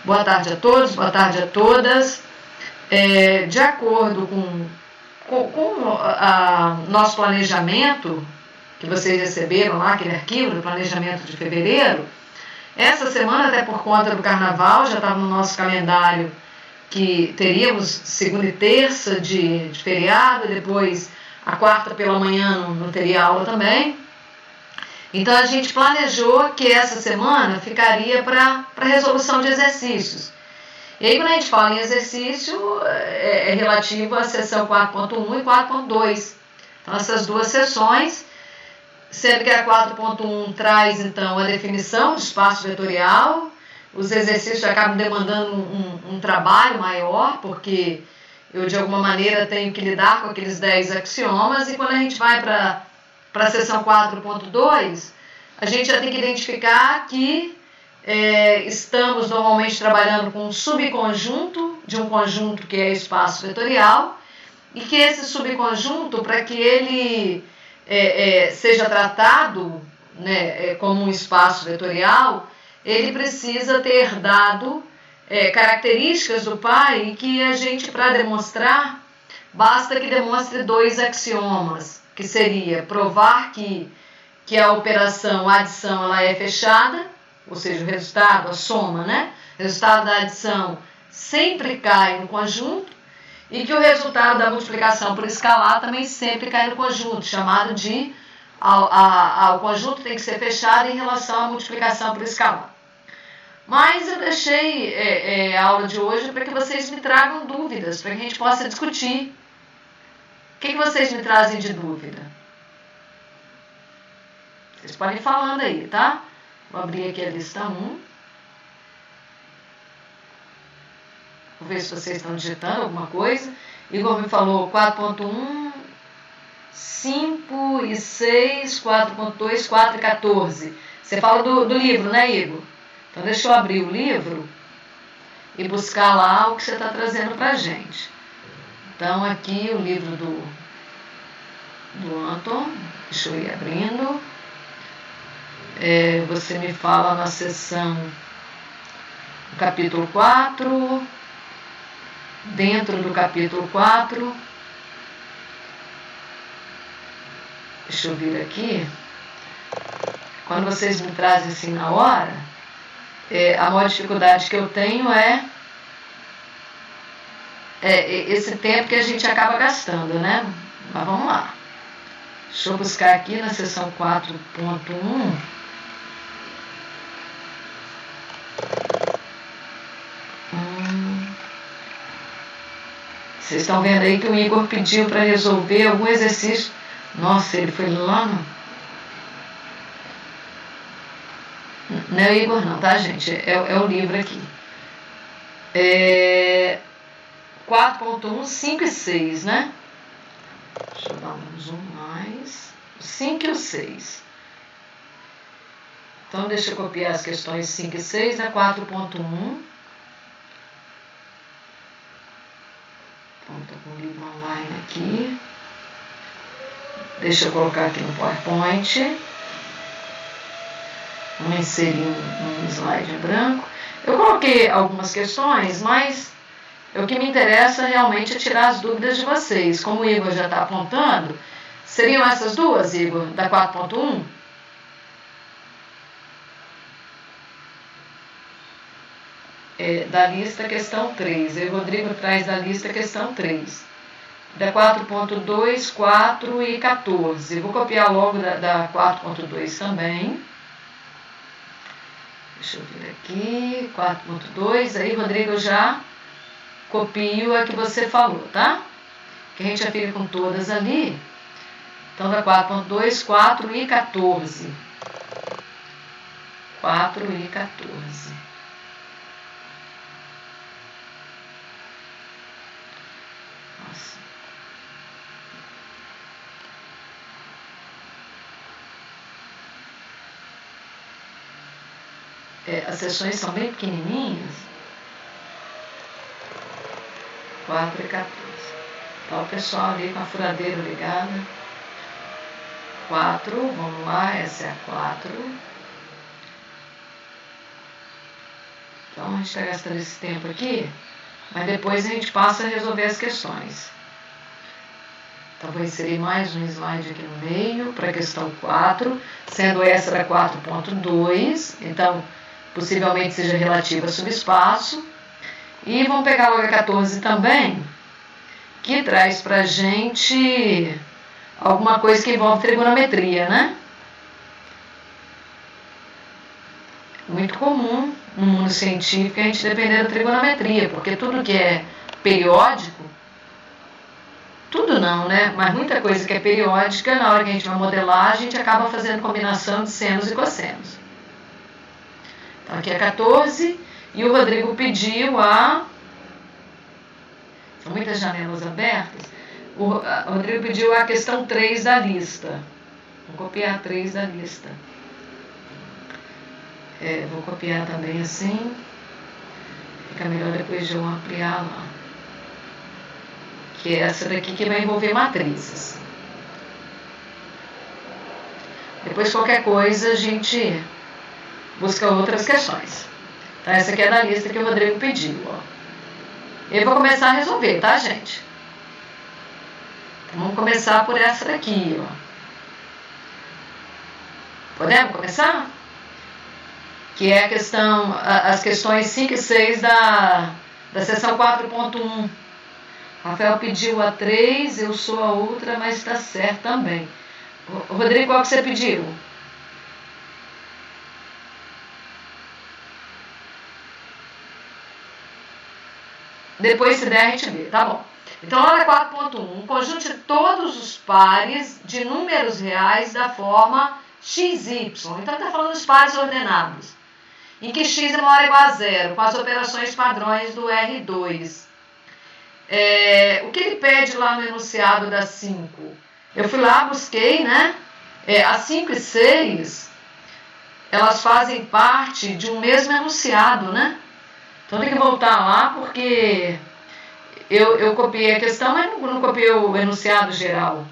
Boa tarde a todos, boa tarde a todas. De acordo com nosso planejamento, que vocês receberam lá, aquele arquivo do planejamento de fevereiro, essa semana, até por conta do carnaval, já estava no nosso calendário que teríamos segunda e terça de feriado, depois a quarta pela manhã não teria aula também. Então a gente planejou que essa semana ficaria para resolução de exercícios. E aí quando a gente fala em exercício, é relativo à seção 4.1 e 4.2. Então essas duas sessões, sendo que a 4.1 traz então a definição de espaço vetorial, os exercícios acabam demandando um trabalho maior, porque eu de alguma maneira tenho que lidar com aqueles 10 axiomas, e quando a gente vai para a seção 4.2, a gente já tem que identificar que estamos normalmente trabalhando com um subconjunto de um conjunto que é espaço vetorial, e que esse subconjunto, para que ele seja tratado, né, como um espaço vetorial, ele precisa ter herdado características do pai, e que a gente, para demonstrar, basta que demonstre 2 axiomas, que seria provar que a operação, a adição, ela é fechada, ou seja, o resultado, a soma, né? O resultado da adição sempre cai no conjunto, e que o resultado da multiplicação por escalar também sempre cai no conjunto, chamado de o conjunto tem que ser fechado em relação à multiplicação por escalar. Mas eu deixei a aula de hoje para que vocês me tragam dúvidas, para que a gente possa discutir. O que vocês me trazem de dúvida? Vocês podem ir falando aí, tá? Vou abrir aqui a lista 1. Vou ver se vocês estão digitando alguma coisa. Igor me falou 4.1, 5 e 6, 4.2, 4 e 14. Você fala do livro, né, Igor? Então deixa eu abrir o livro e buscar lá o que você está trazendo para a gente. Então aqui o livro do Anton, deixa eu ir abrindo. Você me fala na seção, do capítulo 4, dentro do capítulo 4, deixa eu vir aqui, quando vocês me trazem assim na hora, a maior dificuldade que eu tenho é esse tempo que a gente acaba gastando, né? Mas vamos lá. Deixa eu buscar aqui na seção 4.1. Vocês estão vendo aí que o Igor pediu para resolver algum exercício. Nossa, ele foi lá no... Não é o Igor não, tá, gente? É o livro aqui. 4.1, 5 e 6, né? Deixa eu dar um zoom mais. O 5 e o 6. Então, deixa eu copiar as questões 5 e 6 na 4.1. Então, estou com o livro online aqui. Deixa eu colocar aqui no PowerPoint. Vamos inserir um slide em branco. Eu coloquei algumas questões, mas o que me interessa realmente é tirar as dúvidas de vocês. Como o Igor já está apontando, seriam essas duas, Igor, da 4.1? Da lista, questão 3. E o Rodrigo traz da lista, questão 3. Da 4.2, 4 e 14. Vou copiar logo da 4.2 também. Deixa eu ver aqui, 4.2. Aí, Rodrigo, eu já copio a que você falou, tá? Que a gente já fica com todas ali. Então, da 4.2, 4 e 14. 4 e 14. As sessões são bem pequenininhas. 4 e 14. Tá o pessoal ali com a furadeira ligada. 4, vamos lá, essa é a 4. Então a gente está gastando esse tempo aqui, mas depois a gente passa a resolver as questões. Então vou inserir mais um slide aqui no meio para a questão 4, sendo essa da 4.2, então possivelmente seja relativa a subespaço. E vamos pegar logo a 14 também, que traz para a gente alguma coisa que envolve trigonometria, né? Muito comum no mundo científico a gente depender da trigonometria, porque tudo que é periódico, tudo não, né? Mas muita coisa que é periódica, na hora que a gente vai modelar, a gente acaba fazendo combinação de senos e cossenos. Então aqui é 14, e o Rodrigo pediu a... São muitas janelas abertas. O Rodrigo pediu a questão 3 da lista. Vou copiar a 3 da lista. Vou copiar também assim. Fica melhor depois de eu ampliar lá. Que é essa daqui que vai envolver matrizes. Depois qualquer coisa a gente busca outras questões. Então essa aqui é da lista que o Rodrigo pediu, ó. Eu vou começar a resolver, tá, gente? Então vamos começar por essa daqui, ó. Podemos começar? Que é a questão, as questões 5 e 6 da seção 4.1. Rafael pediu a 3, eu sou a outra, mas está certo também. Rodrigo, qual que você pediu? Depois, se der, a gente vê, tá bom. Então, olha 4.1. Conjunte todos os pares de números reais da forma XY. Então, está falando dos pares ordenados, em que x é maior ou igual a zero, com as operações padrões do R2. O que ele pede lá no enunciado da 5? Eu fui lá, busquei, né? As 5 e 6, elas fazem parte de um mesmo enunciado, né? Então tem que voltar lá porque eu copiei a questão, mas não copiei o enunciado geral.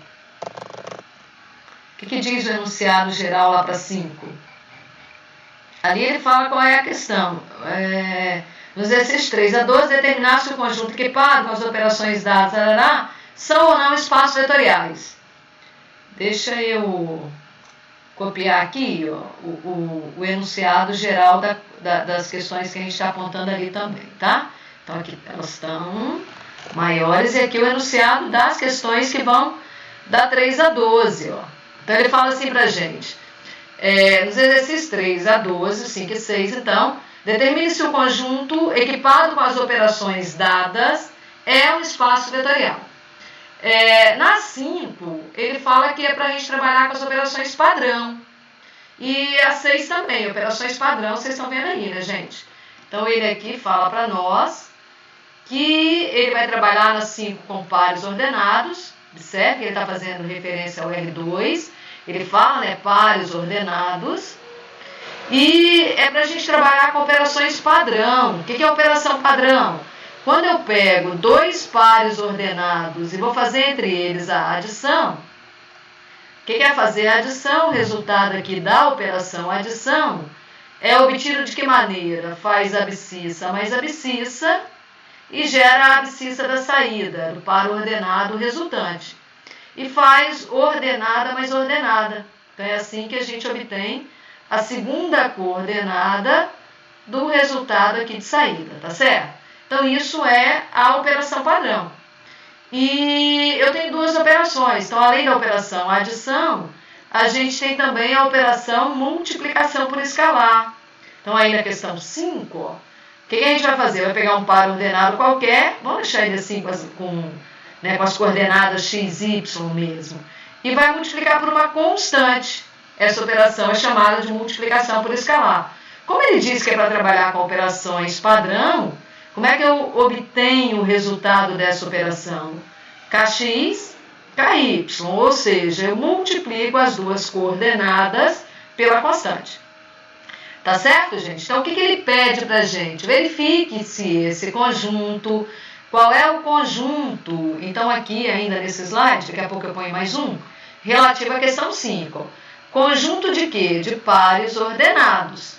O que diz o enunciado geral lá para 5? Ali ele fala qual é a questão. No exercício 3 a 12, determinar se o conjunto equipado com as operações dadas são ou não espaços vetoriais. Deixa eu copiar aqui, ó, o enunciado geral das questões que a gente está apontando ali também, tá? Então aqui elas estão maiores e aqui o enunciado das questões que vão da 3 a 12, ó. Então ele fala assim pra gente, nos exercícios 3 a 12, 5 e 6, então, determine se o conjunto equipado com as operações dadas é um espaço vetorial. Na 5, ele fala que é para a gente trabalhar com as operações padrão. E a 6 também, operações padrão, vocês estão vendo aí, né, gente? Então, ele aqui fala para nós que ele vai trabalhar na 5 com pares ordenados. Observe que ele está fazendo referência ao R2. Ele fala, né, pares ordenados. E é para a gente trabalhar com operações padrão. O que é operação padrão? Quando eu pego dois pares ordenados e vou fazer entre eles a adição, o que é fazer a adição? O resultado aqui da operação adição é obtido de que maneira? Faz abscissa mais abscissa e gera a abscissa da saída do par ordenado resultante. E faz ordenada mais ordenada. Então é assim que a gente obtém a segunda coordenada do resultado aqui de saída, tá certo? Então, isso é a operação padrão. E eu tenho duas operações. Então, além da operação adição, a gente tem também a operação multiplicação por escalar. Então, aí na questão 5, ó, o que a gente vai fazer? Vai pegar um par ordenado qualquer, vamos deixar ele assim com as coordenadas x, y mesmo, e vai multiplicar por uma constante. Essa operação é chamada de multiplicação por escalar. Como ele diz que é para trabalhar com operações padrão, como é que eu obtenho o resultado dessa operação? Kx, Ky, ou seja, eu multiplico as duas coordenadas pela constante. Tá certo, gente? Então, o que ele pede para a gente? Verifique se esse conjunto, qual é o conjunto. Então, aqui ainda nesse slide, daqui a pouco eu ponho mais um, relativo à questão 5. Conjunto de quê? De pares ordenados.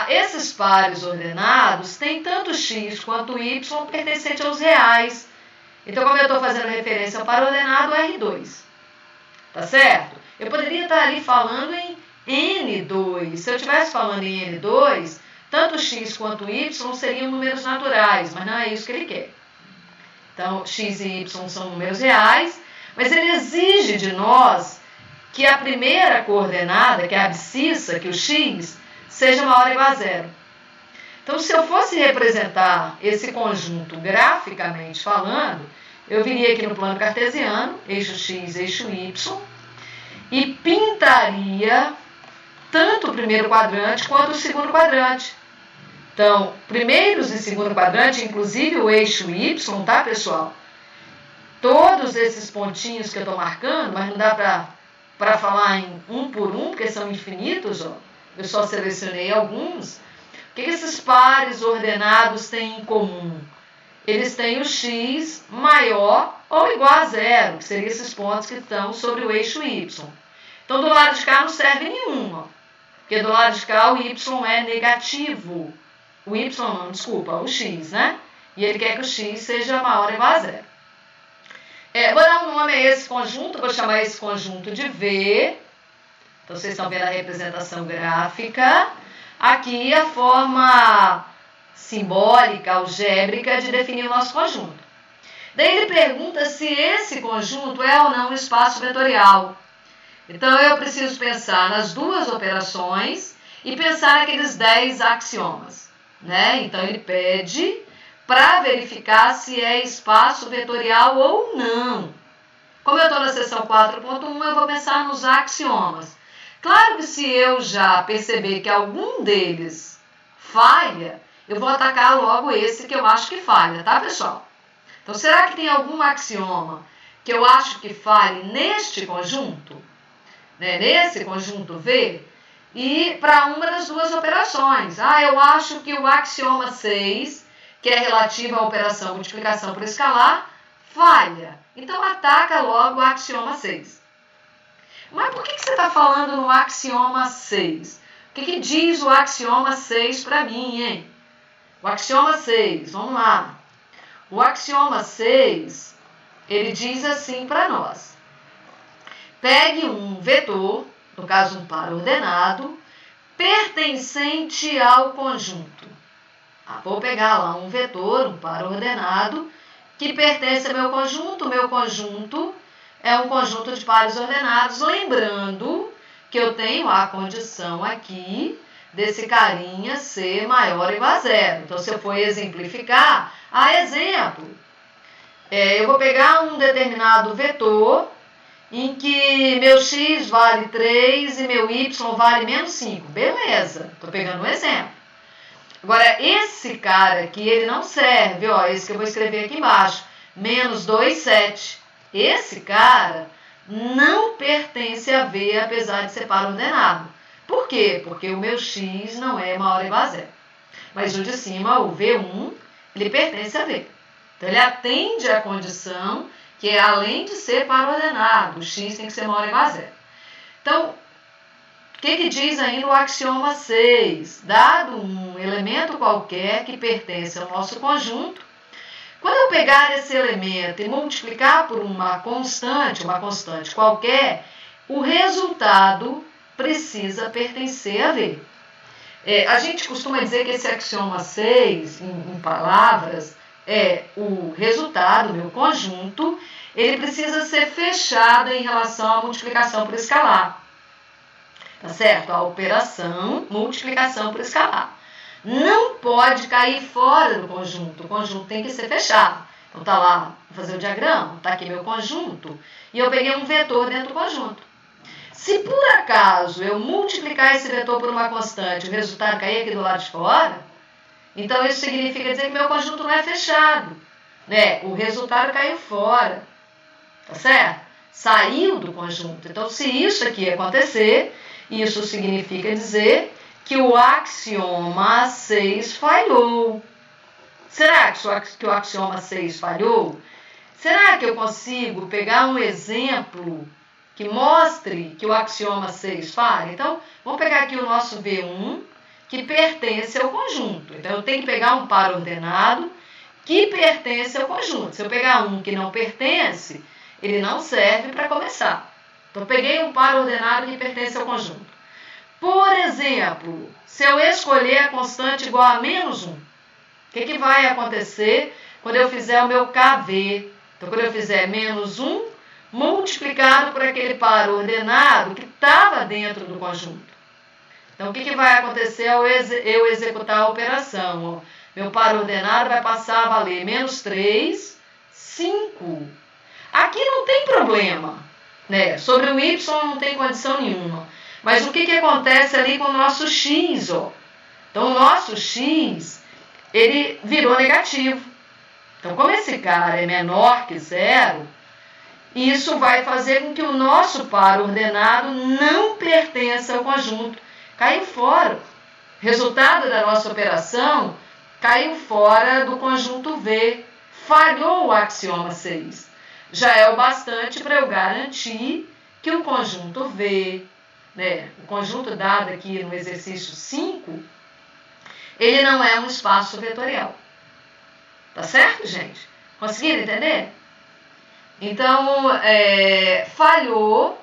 Esses pares ordenados têm tanto x quanto y pertencente aos reais. Então, como eu estou fazendo referência ao par ordenado, R2. Tá certo? Eu poderia estar ali falando em N2. Se eu estivesse falando em N2, tanto x quanto y seriam números naturais, mas não é isso que ele quer. Então, x e y são números reais, mas ele exige de nós que a primeira coordenada, que é a abscissa, que o x, seja maior ou igual a zero. Então, se eu fosse representar esse conjunto graficamente falando, eu viria aqui no plano cartesiano, eixo x, eixo y, e pintaria tanto o primeiro quadrante quanto o segundo quadrante. Então, primeiros e segundo quadrante, inclusive o eixo y, tá, pessoal? Todos esses pontinhos que eu estou marcando, mas não dá para falar em um por um, porque são infinitos, ó. Eu só selecionei alguns. O que esses pares ordenados têm em comum? Eles têm o x maior ou igual a zero, que seriam esses pontos que estão sobre o eixo y. Então, do lado de cá não serve nenhum, ó, porque do lado de cá o y é negativo. O y não, desculpa, o x, né? E ele quer que o x seja maior ou igual a zero. Vou dar um nome a esse conjunto, vou chamar esse conjunto de V. Então, vocês estão vendo a representação gráfica. Aqui a forma simbólica, algébrica, de definir o nosso conjunto. Daí ele pergunta se esse conjunto é ou não um espaço vetorial. Então, eu preciso pensar nas duas operações e pensar naqueles 10 axiomas, né? Então, ele pede para verificar se é espaço vetorial ou não. Como eu estou na seção 4.1, eu vou pensar nos axiomas. Claro que se eu já perceber que algum deles falha, eu vou atacar logo esse que eu acho que falha, tá, pessoal? Então, será que tem algum axioma que eu acho que falhe neste conjunto? Né, nesse conjunto V? E para uma das duas operações. Eu acho que o axioma 6, que é relativo à operação multiplicação por escalar, falha. Então, ataca logo o axioma 6. Mas por que você está falando no axioma 6? O que diz o axioma 6 para mim, hein? O axioma 6, vamos lá. O axioma 6, ele diz assim para nós. Pegue um vetor, no caso um par ordenado, pertencente ao conjunto. Vou pegar lá um vetor, um par ordenado, que pertence ao meu conjunto. O meu conjunto é um conjunto de pares ordenados, lembrando que eu tenho a condição aqui desse carinha ser maior ou igual a zero. Então, se eu for exemplificar, exemplo, eu vou pegar um determinado vetor em que meu x vale 3 e meu y vale menos 5. Beleza, estou pegando um exemplo. Agora, esse cara aqui, ele não serve, ó, esse que eu vou escrever aqui embaixo, menos 2, 7. Esse cara não pertence a V, apesar de ser par ordenado. Por quê? Porque o meu x não é maior ou igual a zero. Mas o de cima, o V1, ele pertence a V. Então, ele atende à condição que é, além de ser par ordenado, o x tem que ser maior ou igual a zero. Então, o que diz ainda o axioma 6? Dado um elemento qualquer que pertence ao nosso conjunto, quando eu pegar esse elemento e multiplicar por uma constante qualquer, o resultado precisa pertencer a V. A gente costuma dizer que esse axioma 6, em palavras, é o resultado do meu conjunto, ele precisa ser fechado em relação à multiplicação por escalar. Tá certo? A operação multiplicação por escalar. Não pode cair fora do conjunto. O conjunto tem que ser fechado. Então, tá lá, vou fazer o diagrama, tá aqui meu conjunto, e eu peguei um vetor dentro do conjunto. Se por acaso eu multiplicar esse vetor por uma constante, o resultado cair aqui do lado de fora, então isso significa dizer que meu conjunto não é fechado, né? O resultado caiu fora, tá certo? Saiu do conjunto. Então, se isso aqui acontecer, isso significa dizer que o axioma 6 falhou. Será que o axioma 6 falhou? Será que eu consigo pegar um exemplo que mostre que o axioma 6 falha? Então, vamos pegar aqui o nosso V1, que pertence ao conjunto. Então, eu tenho que pegar um par ordenado que pertence ao conjunto. Se eu pegar um que não pertence, ele não serve para começar. Então, eu peguei um par ordenado que pertence ao conjunto. Por exemplo, se eu escolher a constante igual a menos 1, o que vai acontecer quando eu fizer o meu KV? Então, quando eu fizer menos 1 multiplicado por aquele par ordenado que estava dentro do conjunto. Então, o que vai acontecer ao eu executar a operação? Meu par ordenado vai passar a valer menos 3, 5. Aqui não tem problema, né? Sobre o y não tem condição nenhuma. Mas o que acontece ali com o nosso x? Ó? Então, o nosso x, ele virou negativo. Então, como esse cara é menor que 0, isso vai fazer com que o nosso par ordenado não pertença ao conjunto. Caiu fora. Resultado da nossa operação, caiu fora do conjunto V. Falhou o axioma 6. Já é o bastante para eu garantir que o conjunto V, né, o conjunto dado aqui no exercício 5, ele não é um espaço vetorial. Tá certo, gente? Conseguiram entender? Então, falhou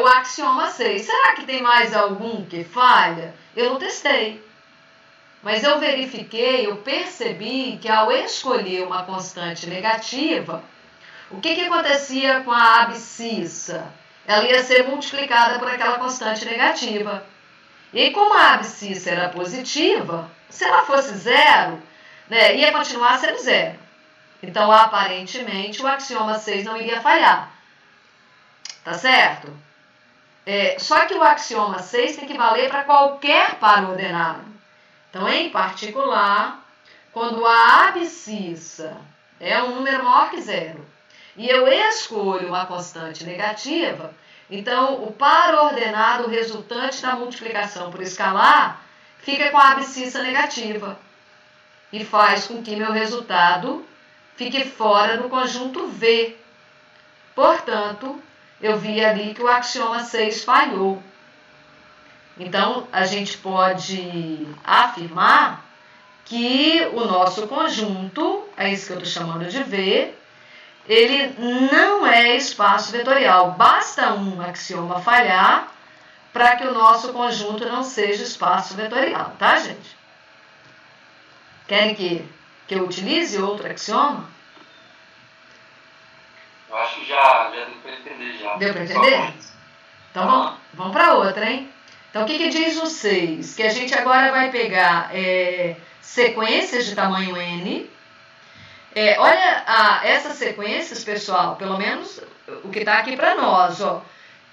o axioma 6. Será que tem mais algum que falha? Eu não testei. Mas eu verifiquei, eu percebi que ao escolher uma constante negativa, o que acontecia com a abscissa? Ela ia ser multiplicada por aquela constante negativa. E como a abscissa era positiva, se ela fosse 0, né, ia continuar sendo 0. Então, aparentemente, o axioma 6 não iria falhar. Tá certo? Só que o axioma 6 tem que valer para qualquer par ordenado. Então, em particular, quando a abscissa é um número maior que 0 e eu escolho uma constante negativa, então o par ordenado resultante da multiplicação por escalar fica com a abscissa negativa e faz com que meu resultado fique fora do conjunto V. Portanto, eu vi ali que o axioma 6 falhou. Então, a gente pode afirmar que o nosso conjunto, é isso que eu estou chamando de V, ele não é espaço vetorial. Basta um axioma falhar para que o nosso conjunto não seja espaço vetorial, tá, gente? Querem que eu utilize outro axioma? Eu acho que já deu para entender já. Deu para entender? Então vamos para outra, hein? Então o que diz o 6? Que a gente agora vai pegar sequências de tamanho n. Olha essas sequências, pessoal, pelo menos o que está aqui para nós, ó.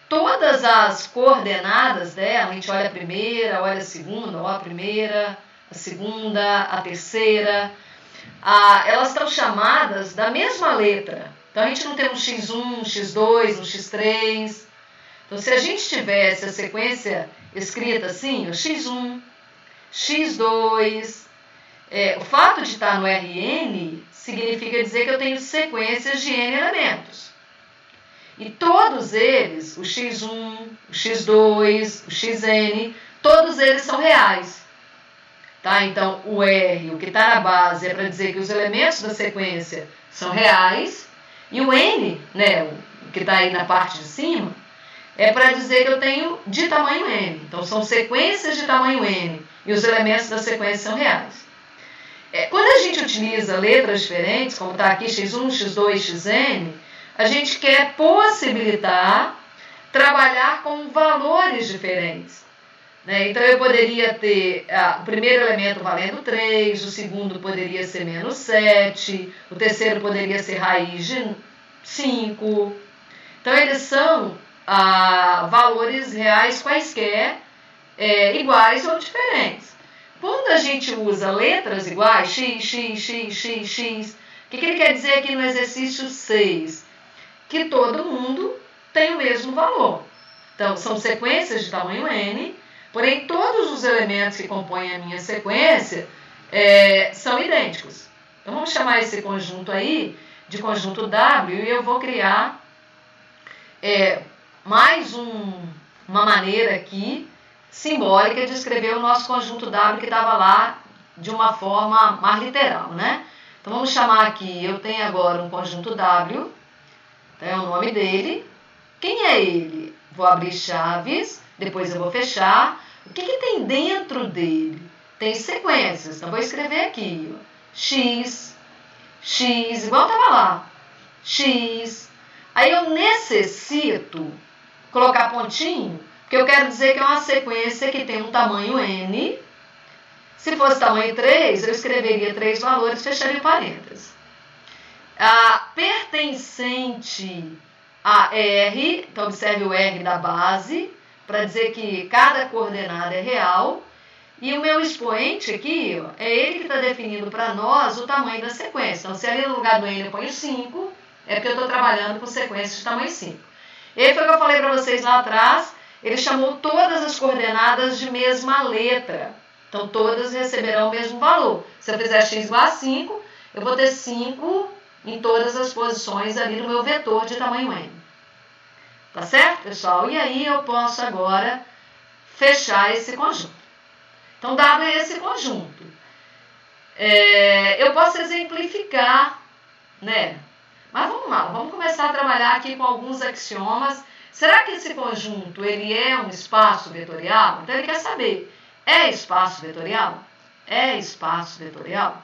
Todas as coordenadas dela, a gente olha a primeira, olha a segunda, ó, a primeira, a segunda, a terceira, elas estão chamadas da mesma letra. Então, a gente não tem um x1, um x2, um x3. Então, se a gente tivesse a sequência escrita assim, o x1, x2, o fato de estar no Rn significa dizer que eu tenho sequências de n elementos. E todos eles, o x1, o x2, o xn, todos eles são reais. Tá? Então, o R, o que está na base, é para dizer que os elementos da sequência são reais. E o n, né, o que está aí na parte de cima, é para dizer que eu tenho de tamanho n. Então, são sequências de tamanho n. E os elementos da sequência são reais. Quando a gente utiliza letras diferentes, como está aqui x1, x2, xn, a gente quer possibilitar trabalhar com valores diferentes. Né? Então, eu poderia ter o primeiro elemento valendo 3, o segundo poderia ser menos 7, o terceiro poderia ser raiz de 5. Então, eles são valores reais quaisquer, iguais ou diferentes. Quando a gente usa letras iguais, x, x, x, x, x, o que ele quer dizer aqui no exercício 6? Que todo mundo tem o mesmo valor. Então, são sequências de tamanho n, porém, todos os elementos que compõem a minha sequência são idênticos. Então, vamos chamar esse conjunto aí de conjunto W e eu vou criar mais uma maneira aqui, simbólica de escrever o nosso conjunto W que estava lá de uma forma mais literal, né? Então vamos chamar aqui, eu tenho agora um conjunto W, então é o nome dele. Quem é ele? Vou abrir chaves, depois eu vou fechar. O que tem dentro dele? Tem sequências, então vou escrever aqui, ó, X, X, igual estava lá, X. Aí eu necessito colocar pontinho, porque eu quero dizer que é uma sequência que tem um tamanho N. Se fosse tamanho 3, eu escreveria 3 valores, fecharia parênteses. Pertencente a R, então observe o R da base, para dizer que cada coordenada é real. E o meu expoente aqui, ó, é ele que está definindo para nós o tamanho da sequência. Então, se ali no lugar do N eu ponho 5, é porque eu estou trabalhando com sequências de tamanho 5. Esse foi o que eu falei para vocês lá atrás. Ele chamou todas as coordenadas de mesma letra. Então, todas receberão o mesmo valor. Se eu fizer x igual a 5, eu vou ter 5 em todas as posições ali no meu vetor de tamanho n. Tá certo, pessoal? E aí eu posso agora fechar esse conjunto. Então, W é esse conjunto. Eu posso exemplificar, né? Mas vamos lá, vamos começar a trabalhar aqui com alguns axiomas. Será que esse conjunto ele é um espaço vetorial? Então, ele quer saber, é espaço vetorial? É espaço vetorial?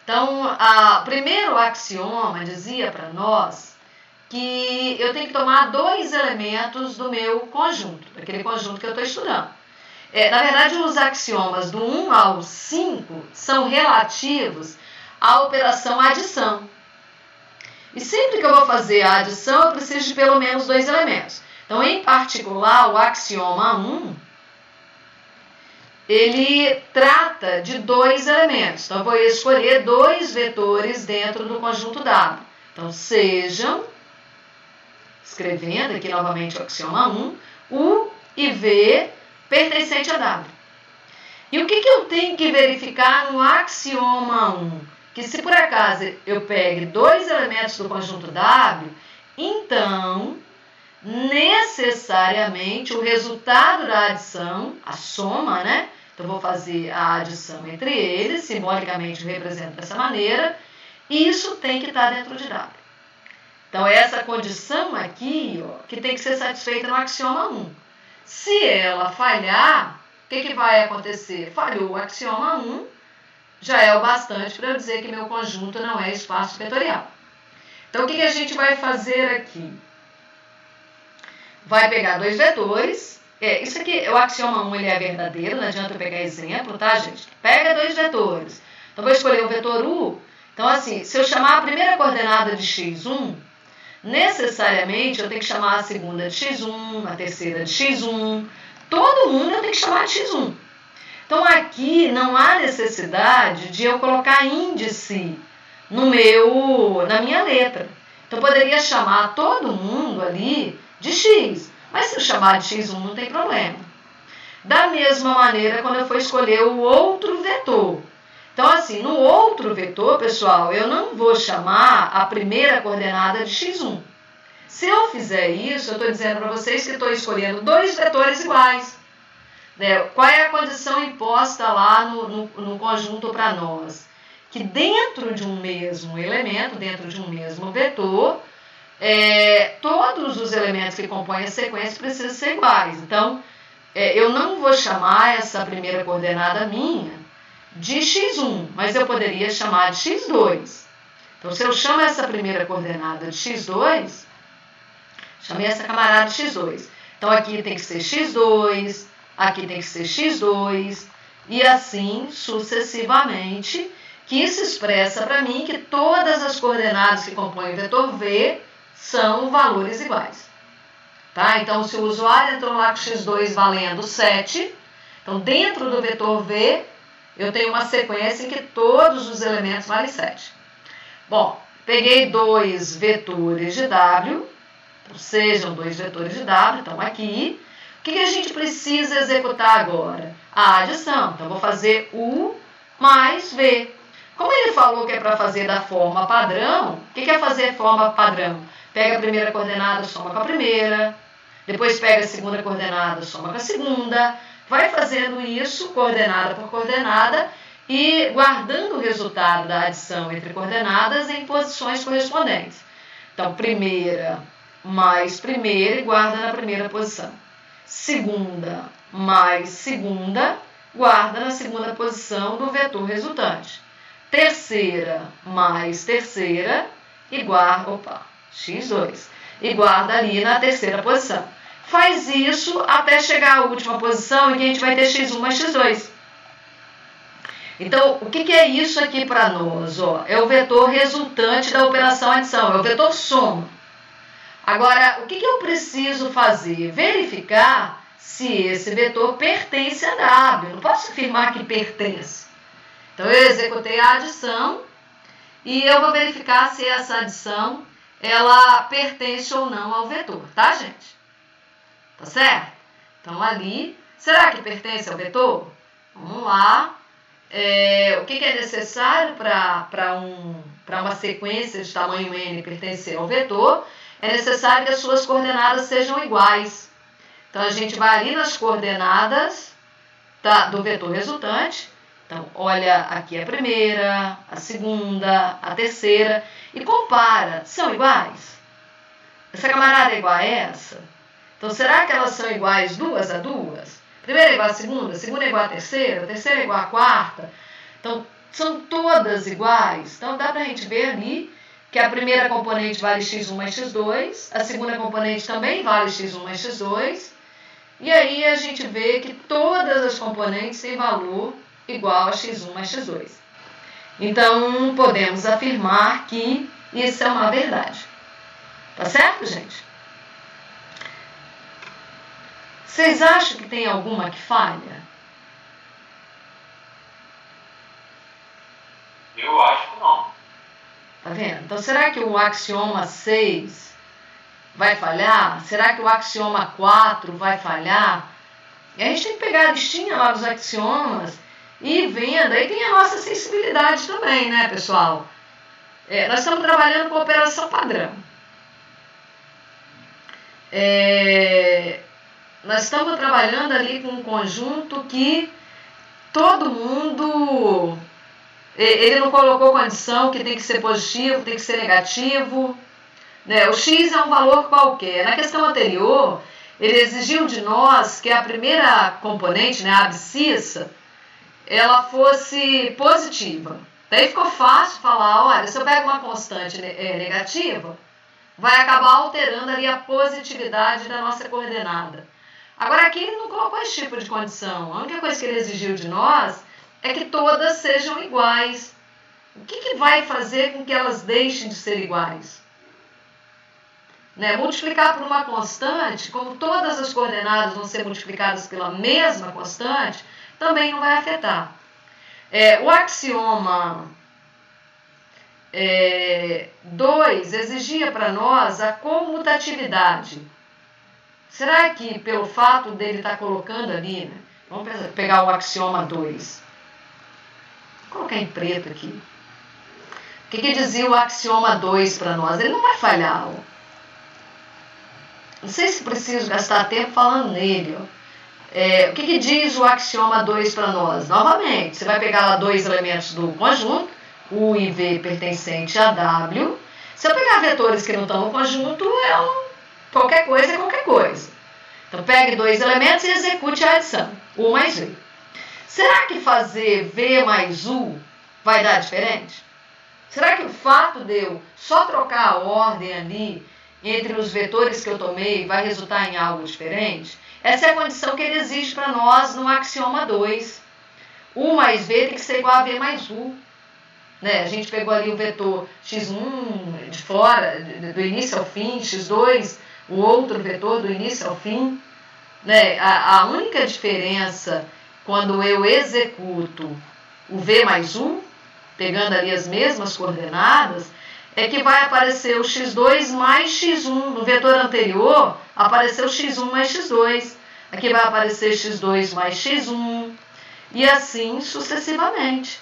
Então, primeiro axioma dizia para nós que eu tenho que tomar 2 elementos do meu conjunto, daquele conjunto que eu estou estudando. Na verdade, os axiomas do 1 ao 5 são relativos à operação adição. E sempre que eu vou fazer a adição, eu preciso de pelo menos 2 elementos. Então, em particular, o axioma 1, ele trata de 2 elementos. Então, eu vou escolher 2 vetores dentro do conjunto W. Então, sejam, escrevendo aqui novamente o axioma 1, U e V pertencente a W. E o que eu tenho que verificar no axioma 1? Que se por acaso eu pegue 2 elementos do conjunto W, então, necessariamente, o resultado da adição, a soma, né? Então, eu vou fazer a adição entre eles, simbolicamente eu represento dessa maneira, e isso tem que estar dentro de W. Então, essa condição aqui, ó, que tem que ser satisfeita no axioma 1. Se ela falhar, o que vai acontecer? Falhou o axioma 1, já é o bastante para eu dizer que meu conjunto não é espaço vetorial. Então, o que a gente vai fazer aqui? Vai pegar 2 vetores. Isso aqui, o axioma 1 ele é verdadeiro, não adianta eu pegar exemplo, tá, gente? Pega 2 vetores. Então, vou escolher o vetor U. Então, assim, se eu chamar a primeira coordenada de x1, necessariamente eu tenho que chamar a segunda de x1, a terceira de x1, todo mundo eu tenho que chamar de x1. Então, aqui não há necessidade de eu colocar índice na minha letra. Então, eu poderia chamar todo mundo ali de x, mas se eu chamar de x1 não tem problema. Da mesma maneira, quando eu for escolher o outro vetor. Então, assim, no outro vetor, pessoal, eu não vou chamar a primeira coordenada de x1. Se eu fizer isso, eu estou dizendo para vocês que estou escolhendo 2 vetores iguais. Qual é a condição imposta lá no conjunto para nós? Que dentro de um mesmo elemento, dentro de um mesmo vetor, todos os elementos que compõem a sequência precisam ser iguais. Então, eu não vou chamar essa primeira coordenada minha de x1, mas eu poderia chamar de x2. Então, se eu chamo essa primeira coordenada de x2, chamei essa camarada de x2. Então, aqui tem que ser x2, aqui tem que ser x2, e assim sucessivamente, que isso expressa para mim que todas as coordenadas que compõem o vetor V são valores iguais. Tá? Então, se o usuário entrou lá com x2 valendo 7, então, dentro do vetor V, eu tenho uma sequência em que todos os elementos valem 7. Bom, peguei 2 vetores de W, então sejam 2 vetores de W, estão aqui. O que a gente precisa executar agora? A adição. Então, vou fazer U mais V. Como ele falou que é para fazer da forma padrão, o que é fazer forma padrão? Pega a primeira coordenada, soma com a primeira. depois pega a segunda coordenada, soma com a segunda, vai fazendo isso coordenada por coordenada e guardando o resultado da adição entre coordenadas em posições correspondentes. Então, primeira mais primeira e guarda na primeira posição. Segunda mais segunda, guarda na segunda posição do vetor resultante. Terceira mais terceira e guarda, x2, e guarda ali na terceira posição. Faz isso até chegar à última posição em que a gente vai ter x1 mais x2. Então, o que é isso aqui para nós? É o vetor resultante da operação adição, é o vetor soma. Agora, o que eu preciso fazer? Verificar se esse vetor pertence a W. Não posso afirmar que pertence. Então, eu executei a adição e eu vou verificar se essa adição ela pertence ou não ao vetor, tá, gente? Tá certo? Então, ali, será que pertence ao vetor? Vamos lá. O que é necessário para uma sequência de tamanho n pertencer ao vetor? É necessário que as suas coordenadas sejam iguais. Então, a gente vai ali nas coordenadas do vetor resultante. Então, olha aqui a primeira, a segunda, a terceira e compara. São iguais? Essa camarada é igual a essa? Então, será que elas são iguais duas a duas? Primeira é igual a segunda é igual a terceira é igual a quarta. Então, são todas iguais. Então, dá para a gente ver ali que a primeira componente vale x1 mais x2, a segunda componente também vale x1 mais x2, e aí a gente vê que todas as componentes têm valor igual a x1 mais x2. Então, podemos afirmar que isso é uma verdade. Tá certo, gente? Vocês acham que tem alguma que falha? Eu acho que não. Tá vendo? Então, será que o axioma 6 vai falhar? Será que o axioma 4 vai falhar? E a gente tem que pegar a listinha lá dos axiomas e ir vendo. Aí tem a nossa sensibilidade também, né, pessoal? Nós estamos trabalhando com operação padrão. Nós estamos trabalhando ali com um conjunto que todo mundo... Ele não colocou condição que tem que ser positivo, tem que ser negativo. Né? O x é um valor qualquer. Na questão anterior, ele exigiu de nós que a primeira componente, né, a abscissa, ela fosse positiva. Daí ficou fácil falar, olha, se eu pego uma constante negativa, vai acabar alterando ali a positividade da nossa coordenada. Agora aqui ele não colocou esse tipo de condição. A única coisa que ele exigiu de nós é que todas sejam iguais. O que vai fazer com que elas deixem de ser iguais? Né? Multiplicar por uma constante, como todas as coordenadas vão ser multiplicadas pela mesma constante, também não vai afetar. O axioma 2 exigia para nós a comutatividade. Será que pelo fato dele estar colocando ali, né? Vamos pegar o axioma 2. Vou colocar em preto aqui. O que dizia o axioma 2 para nós? Ele não vai falhar. Não sei se preciso gastar tempo falando nele. O que diz o axioma 2 para nós? Novamente, você vai pegar lá dois elementos do conjunto, U e V pertencente a W. Se eu pegar vetores que não estão no conjunto, qualquer coisa é qualquer coisa. Então, pegue dois elementos e execute a adição. U mais V. Será que fazer V mais U vai dar diferente? Será que o fato de eu só trocar a ordem ali entre os vetores que eu tomei vai resultar em algo diferente? Essa é a condição que ele exige para nós no axioma 2. U mais V tem que ser igual a V mais U. Né? A gente pegou ali o vetor x1 de fora, do início ao fim, x2, o outro vetor do início ao fim. Né? A única diferença quando eu executo o V mais U, pegando ali as mesmas coordenadas, é que vai aparecer o x2 mais x1. No vetor anterior, apareceu x1 mais x2. Aqui vai aparecer x2 mais x1. E assim sucessivamente.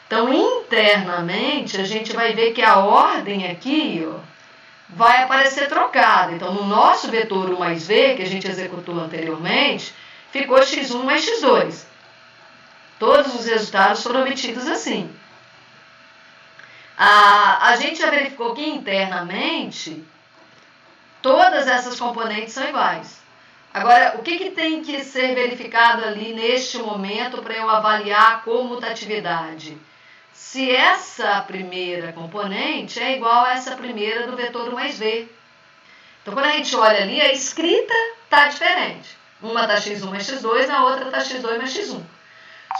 Então, internamente, a gente vai ver que a ordem aqui vai aparecer trocada. Então, no nosso vetor U mais V, que a gente executou anteriormente, ficou x1 mais x2. Todos os resultados foram obtidos assim. A gente já verificou que internamente todas essas componentes são iguais. Agora, o que tem que ser verificado ali neste momento para eu avaliar a comutatividade? Se essa primeira componente é igual a essa primeira do vetor U mais V. Então, quando a gente olha ali, a escrita está diferente. Uma está x1 mais x2, na outra está x2 mais x1.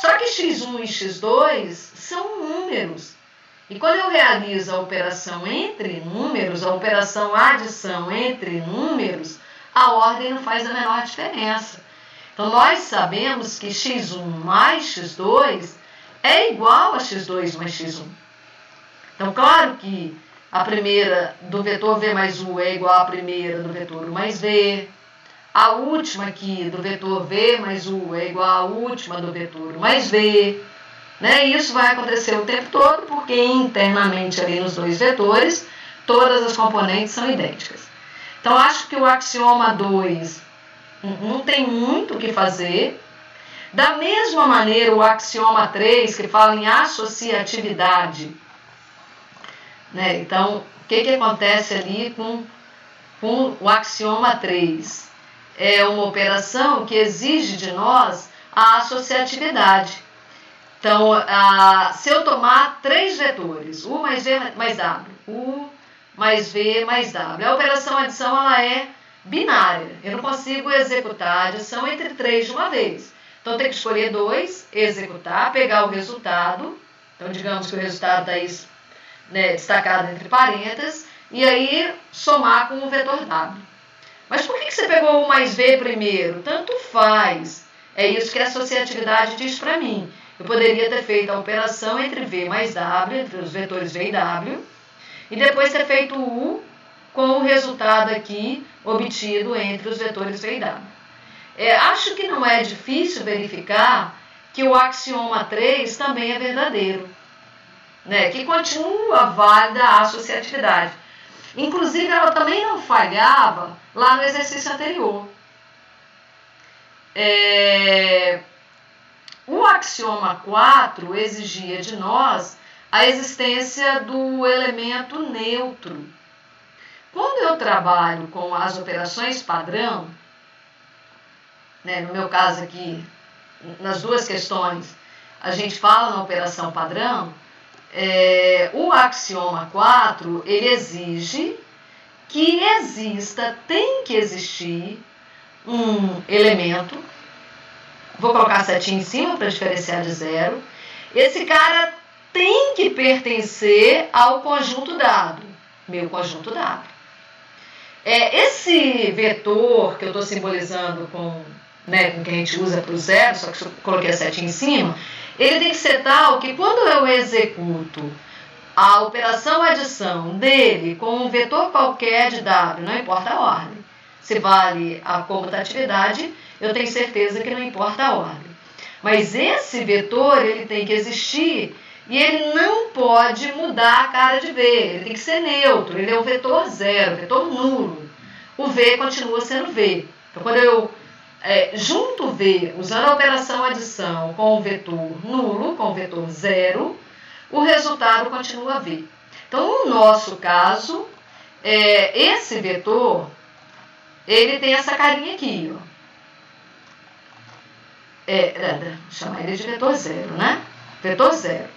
Só que x1 e x2 são números. E quando eu realizo a operação entre números, a operação adição entre números, a ordem não faz a menor diferença. Então, nós sabemos que x1 mais x2 é igual a x2 mais x1. Então, claro que a primeira do vetor V mais U é igual à primeira do vetor U mais V. A última aqui do vetor V mais U é igual à última do vetor U mais V. Né? E isso vai acontecer o tempo todo, porque internamente ali nos dois vetores, todas as componentes são idênticas. Então, acho que o axioma 2 não tem muito o que fazer. Da mesma maneira, o axioma 3, que fala em associatividade. Né? Então, o que acontece ali com o axioma 3? É uma operação que exige de nós a associatividade. Então, se eu tomar 3 vetores, U mais V mais W, U mais V mais W, a operação adição ela é binária. Eu não consigo executar a adição entre 3 de uma vez. Então, eu tenho que escolher 2, executar, pegar o resultado. Então, digamos que o resultado está aí, destacado entre parênteses, e aí somar com o vetor W. Mas por que você pegou U mais V primeiro? Tanto faz. É isso que a associatividade diz para mim. Eu poderia ter feito a operação entre V mais W, entre os vetores V e W, e depois ter feito U com o resultado aqui obtido entre os vetores V e W. Acho que não é difícil verificar que o axioma 3 também é verdadeiro, né? Que continua válida a associatividade. Inclusive, ela também não falhava lá no exercício anterior. O axioma 4 exigia de nós a existência do elemento neutro. Quando eu trabalho com as operações padrão, né, no meu caso aqui, nas duas questões, a gente fala na operação padrão, o axioma 4, ele exige que tem que existir um elemento. Vou colocar a setinha em cima para diferenciar de zero. Esse cara tem que pertencer ao conjunto dado, meu conjunto dado. Esse vetor que eu estou simbolizando com que a gente usa para o zero, só que eu coloquei a setinha em cima, ele tem que ser tal que quando eu executo a operação adição dele com um vetor qualquer de W, não importa a ordem, se vale a comutatividade, eu tenho certeza que não importa a ordem. Mas esse vetor, ele tem que existir e ele não pode mudar a cara de V, ele tem que ser neutro, ele é um vetor zero, vetor nulo. O V continua sendo V. Então, quando eu junto V, usando a operação adição com o vetor nulo, com o vetor zero, o resultado continua V. Então, no nosso caso, esse vetor, ele tem essa carinha aqui, ó. Vou chamar ele de vetor zero, né? Vetor zero.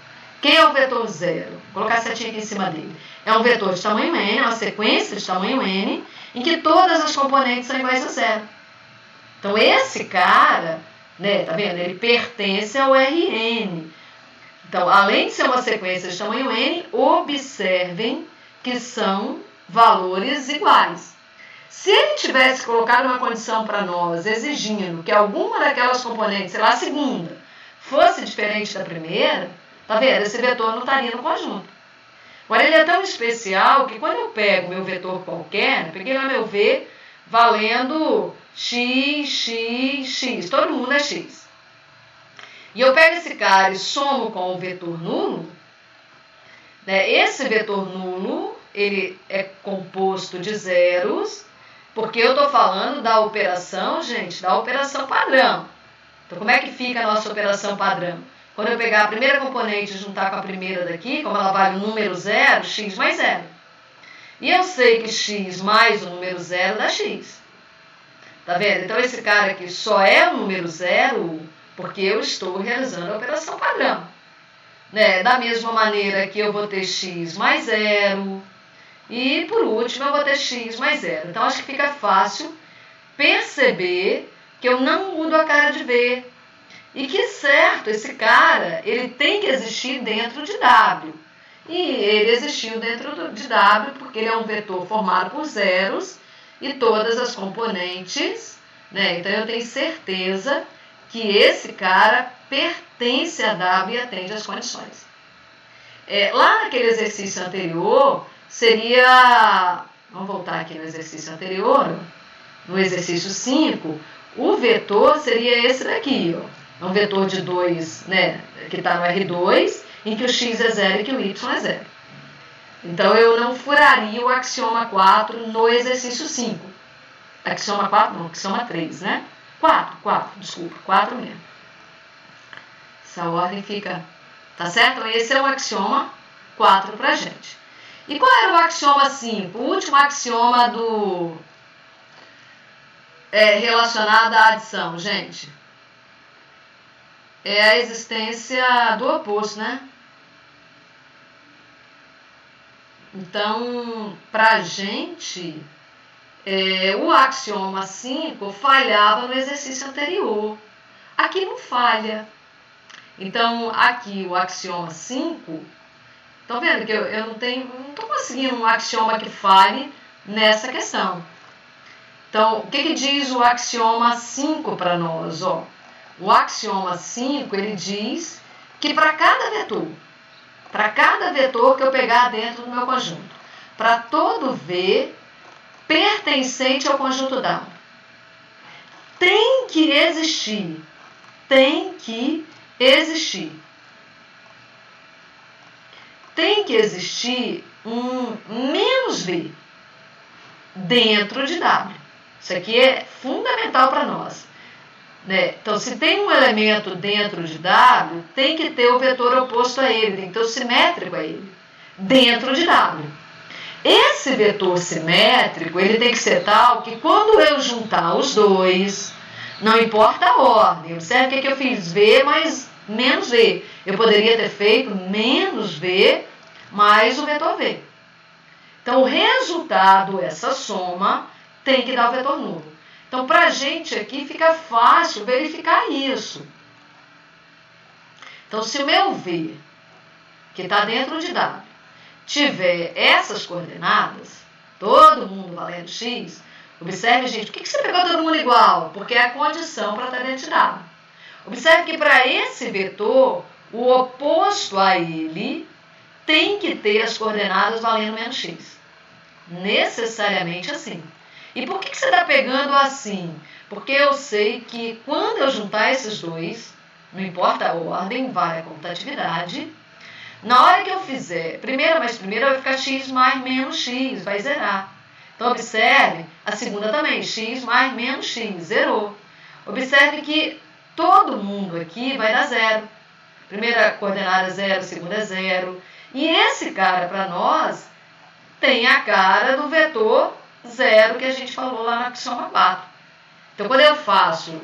Quem é o vetor zero? Vou colocar a setinha aqui em cima dele. É um vetor de tamanho n, uma sequência de tamanho n, em que todas as componentes são iguais a zero. Então, esse cara, tá vendo? Ele pertence ao Rn. Então, além de ser uma sequência de tamanho n, observem que são valores iguais. Se ele tivesse colocado uma condição para nós exigindo que alguma daquelas componentes, sei lá, a segunda, fosse diferente da primeira, tá vendo? Esse vetor não estaria no conjunto. Agora, ele é tão especial que quando eu pego meu vetor qualquer, peguei lá meu V valendo x, x, x, todo mundo é x. E eu pego esse cara e somo com o vetor nulo, esse vetor nulo, ele é composto de zeros, porque eu estou falando da operação, gente, da operação padrão. Então, como é que fica a nossa operação padrão? Quando eu pegar a primeira componente e juntar com a primeira daqui, como ela vale o número zero, x mais zero. E eu sei que x mais o número zero dá x. Tá vendo? Então, esse cara aqui só é o número zero porque eu estou realizando a operação padrão. Né? Da mesma maneira que eu vou ter x mais zero. E, por último, eu vou ter x mais zero. Então, acho que fica fácil perceber que eu não mudo a cara de V. E que, certo, esse cara, ele tem que existir dentro de W. E ele existiu dentro de W porque ele é um vetor formado por zeros e todas as componentes, né? Então, eu tenho certeza que esse cara pertence a W e atende às condições. Lá naquele exercício anterior, seria... Vamos voltar aqui no exercício anterior. No exercício 5, o vetor seria esse daqui, ó. É um vetor de 2, né, que está no R2, em que o x é 0 e que o y é 0. Então, eu não furaria o axioma 4 no exercício 5. Axioma 4 não, axioma 3, né? 4 mesmo. Essa ordem fica... Tá certo? Esse é o axioma 4 pra gente. E qual era o axioma 5? O último axioma relacionado à adição, gente. É a existência do oposto, né? Então, pra gente, o axioma 5 falhava no exercício anterior. Aqui não falha. Então, aqui o axioma 5, estão vendo que eu não estou conseguindo um axioma que falhe nessa questão. Então, o que diz o axioma 5 para nós? Ó? O axioma 5, ele diz que para cada vetor que eu pegar dentro do meu conjunto, para todo V pertencente ao conjunto W, tem que existir um menos V dentro de W. Isso aqui é fundamental para nós. Né? Então, se tem um elemento dentro de W, tem que ter o vetor oposto a ele, tem que ter o simétrico a ele, dentro de W. Esse vetor simétrico, ele tem que ser tal que quando eu juntar os dois, não importa a ordem, observe que eu fiz V mais menos V. Eu poderia ter feito menos V mais o vetor V. Então, o resultado, essa soma, tem que dar o vetor nulo. Então, para a gente aqui fica fácil verificar isso. Então, se o meu V, que está dentro de W, tiver essas coordenadas, todo mundo valendo x, observe, gente, por que você pegou todo mundo igual? Porque é a condição para estar dentro de W. Observe que para esse vetor, o oposto a ele tem que ter as coordenadas valendo menos x. Necessariamente assim. E por que você está pegando assim? Porque eu sei que quando eu juntar esses dois, não importa a ordem, vale a comutatividade, na hora que eu fizer primeira mais primeira, vai ficar x mais menos x, vai zerar. Então, observe, a segunda também, x mais menos x, zerou. Observe que todo mundo aqui vai dar zero. Primeira coordenada é zero, segunda é zero. E esse cara, para nós, tem a cara do vetor zero que a gente falou lá na axioma 4. Então, quando eu faço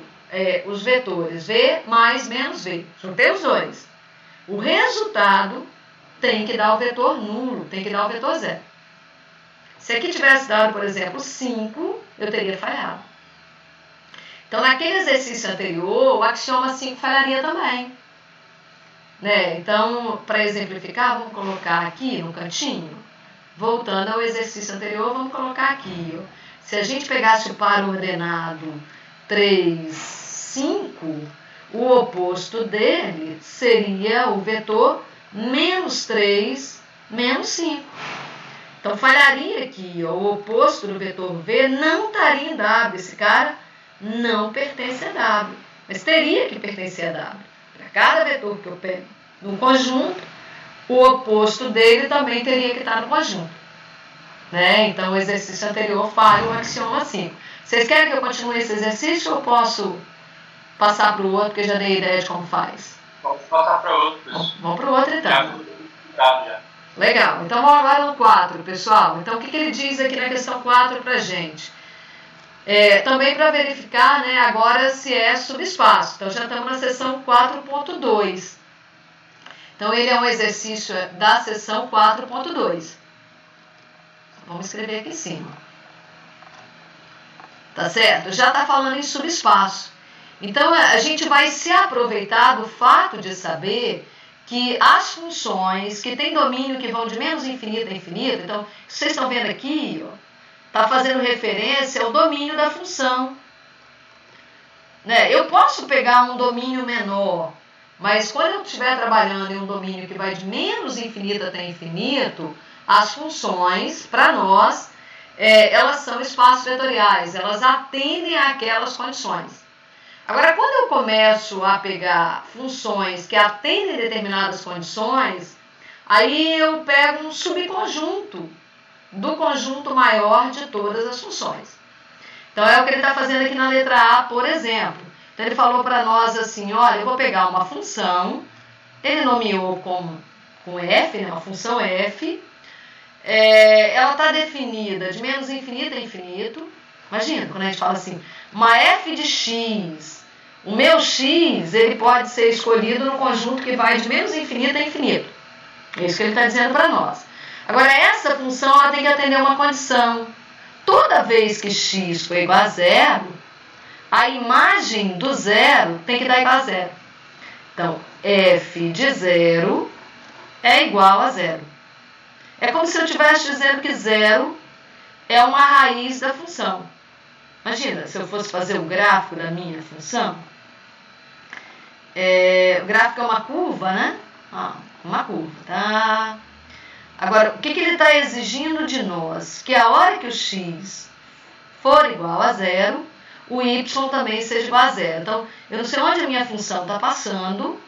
os vetores V mais menos V, juntei os dois, o resultado tem que dar o vetor nulo, tem que dar o vetor zero. Se aqui tivesse dado, por exemplo, 5, eu teria falhado. Então, naquele exercício anterior, o axioma 5 falharia também. Né? Então, para exemplificar, vamos colocar aqui no cantinho. Voltando ao exercício anterior, vamos colocar aqui. Ó. Se a gente pegasse o par ordenado 3, 5, o oposto dele seria o vetor menos 3, menos 5. Então, falharia aqui. Ó, o oposto do vetor V não estaria em W. Esse cara não pertence a W. Mas teria que pertencer a W. Para cada vetor que eu pego no conjunto, o oposto dele também teria que estar no conjunto. né? Então o exercício anterior falha o axioma 5. Vocês querem que eu continue esse exercício ou posso passar para o outro, porque já dei ideia de como faz? Vamos passar para outro. Vamos para o outro então. Já. Legal, então vamos agora no 4, pessoal. Então o que ele diz aqui na questão 4 para a gente? Também para verificar, né, agora se é subespaço. Então já estamos na seção 4.2. Então ele é um exercício da seção 4.2. Vamos escrever aqui em cima. Tá certo? Já está falando em subespaço. Então a gente vai se aproveitar do fato de saber que as funções que têm domínio que vão de menos infinito a infinito, então vocês estão vendo aqui, está fazendo referência ao domínio da função. Né? Eu posso pegar um domínio menor, mas quando eu estiver trabalhando em um domínio que vai de menos infinito até infinito, as funções, para nós, elas são espaços vetoriais, elas atendem àquelas condições. Agora, quando eu começo a pegar funções que atendem determinadas condições, aí eu pego um subconjunto do conjunto maior de todas as funções. Então, é o que ele está fazendo aqui na letra A, por exemplo. Então, ele falou para nós assim, olha, eu vou pegar uma função, ele nomeou com f, né, uma função f, ela está definida de menos infinito a infinito. Imagina, quando a gente fala assim, uma f de x, o meu x, ele pode ser escolhido no conjunto que vai de menos infinito a infinito. É isso que ele está dizendo para nós. Agora, essa função ela tem que atender uma condição. Toda vez que x for igual a zero, a imagem do zero tem que dar igual a zero. Então, f de zero é igual a zero. É como se eu estivesse dizendo que zero é uma raiz da função. Imagina, se eu fosse fazer o gráfico da minha função, o gráfico é uma curva, né? Uma curva, tá? Agora, o que ele está exigindo de nós? Que a hora que o x for igual a zero, o y também seja igual a zero. Então, eu não sei onde a minha função está passando,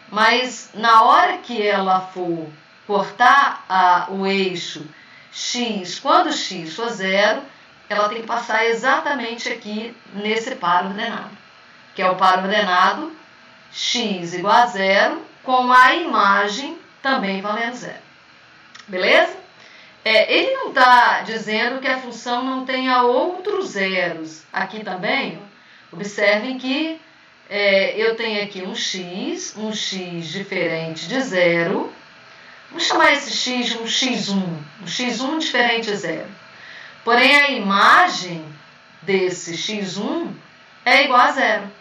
mas na hora que ela for cortar o eixo x, quando x for zero, ela tem que passar exatamente aqui nesse par ordenado, que é o par ordenado x igual a zero, com a imagem também valendo zero. Beleza? Ele não está dizendo que a função não tenha outros zeros. Aqui também, observem que eu tenho aqui um x diferente de zero. Vamos chamar esse x de um x1, um x1 diferente de zero. Porém, a imagem desse x1 é igual a zero.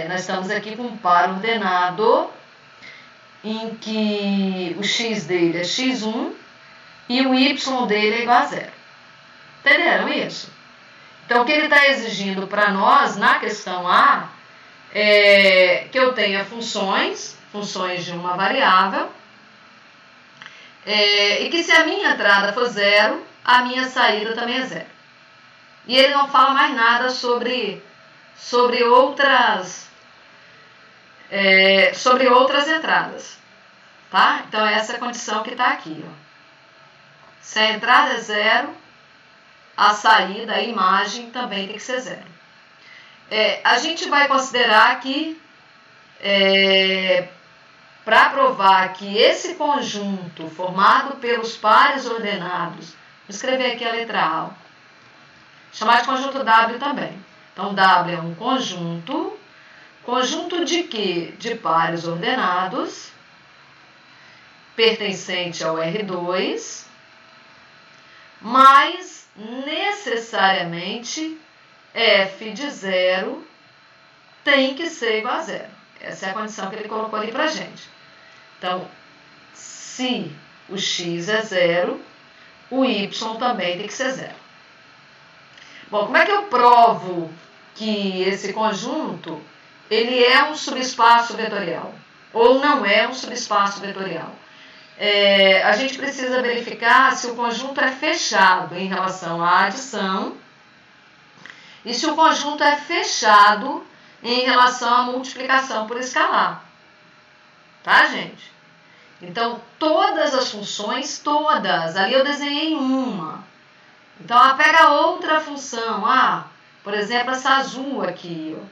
Nós estamos aqui com um par ordenado em que o x dele é x1 e o y dele é igual a zero. Entenderam isso? Então, o que ele está exigindo para nós, na questão A, é que eu tenha funções de uma variável, e que se a minha entrada for zero, a minha saída também é zero. E ele não fala mais nada sobre outras entradas, tá? Então essa é a condição que está aqui, ó. Se a entrada é zero, a saída, a imagem também tem que ser zero. A gente vai considerar que para provar que esse conjunto formado pelos pares ordenados, vou escrever aqui a letra A, chamar de conjunto W também. Então, W é um conjunto de quê? De pares ordenados, pertencente ao R2, mas necessariamente f de zero tem que ser igual a zero. Essa é a condição que ele colocou ali para a gente. Então, se o x é zero, o y também tem que ser zero. Bom, como é que eu provo que esse conjunto ele é um subespaço vetorial ou não é um subespaço vetorial? A gente precisa verificar se o conjunto é fechado em relação à adição e se o conjunto é fechado em relação à multiplicação por escalar. Tá, gente? Então, todas as funções, todas, ali eu desenhei uma, Então, ela pega outra função. Por exemplo, essa azul aqui, ó.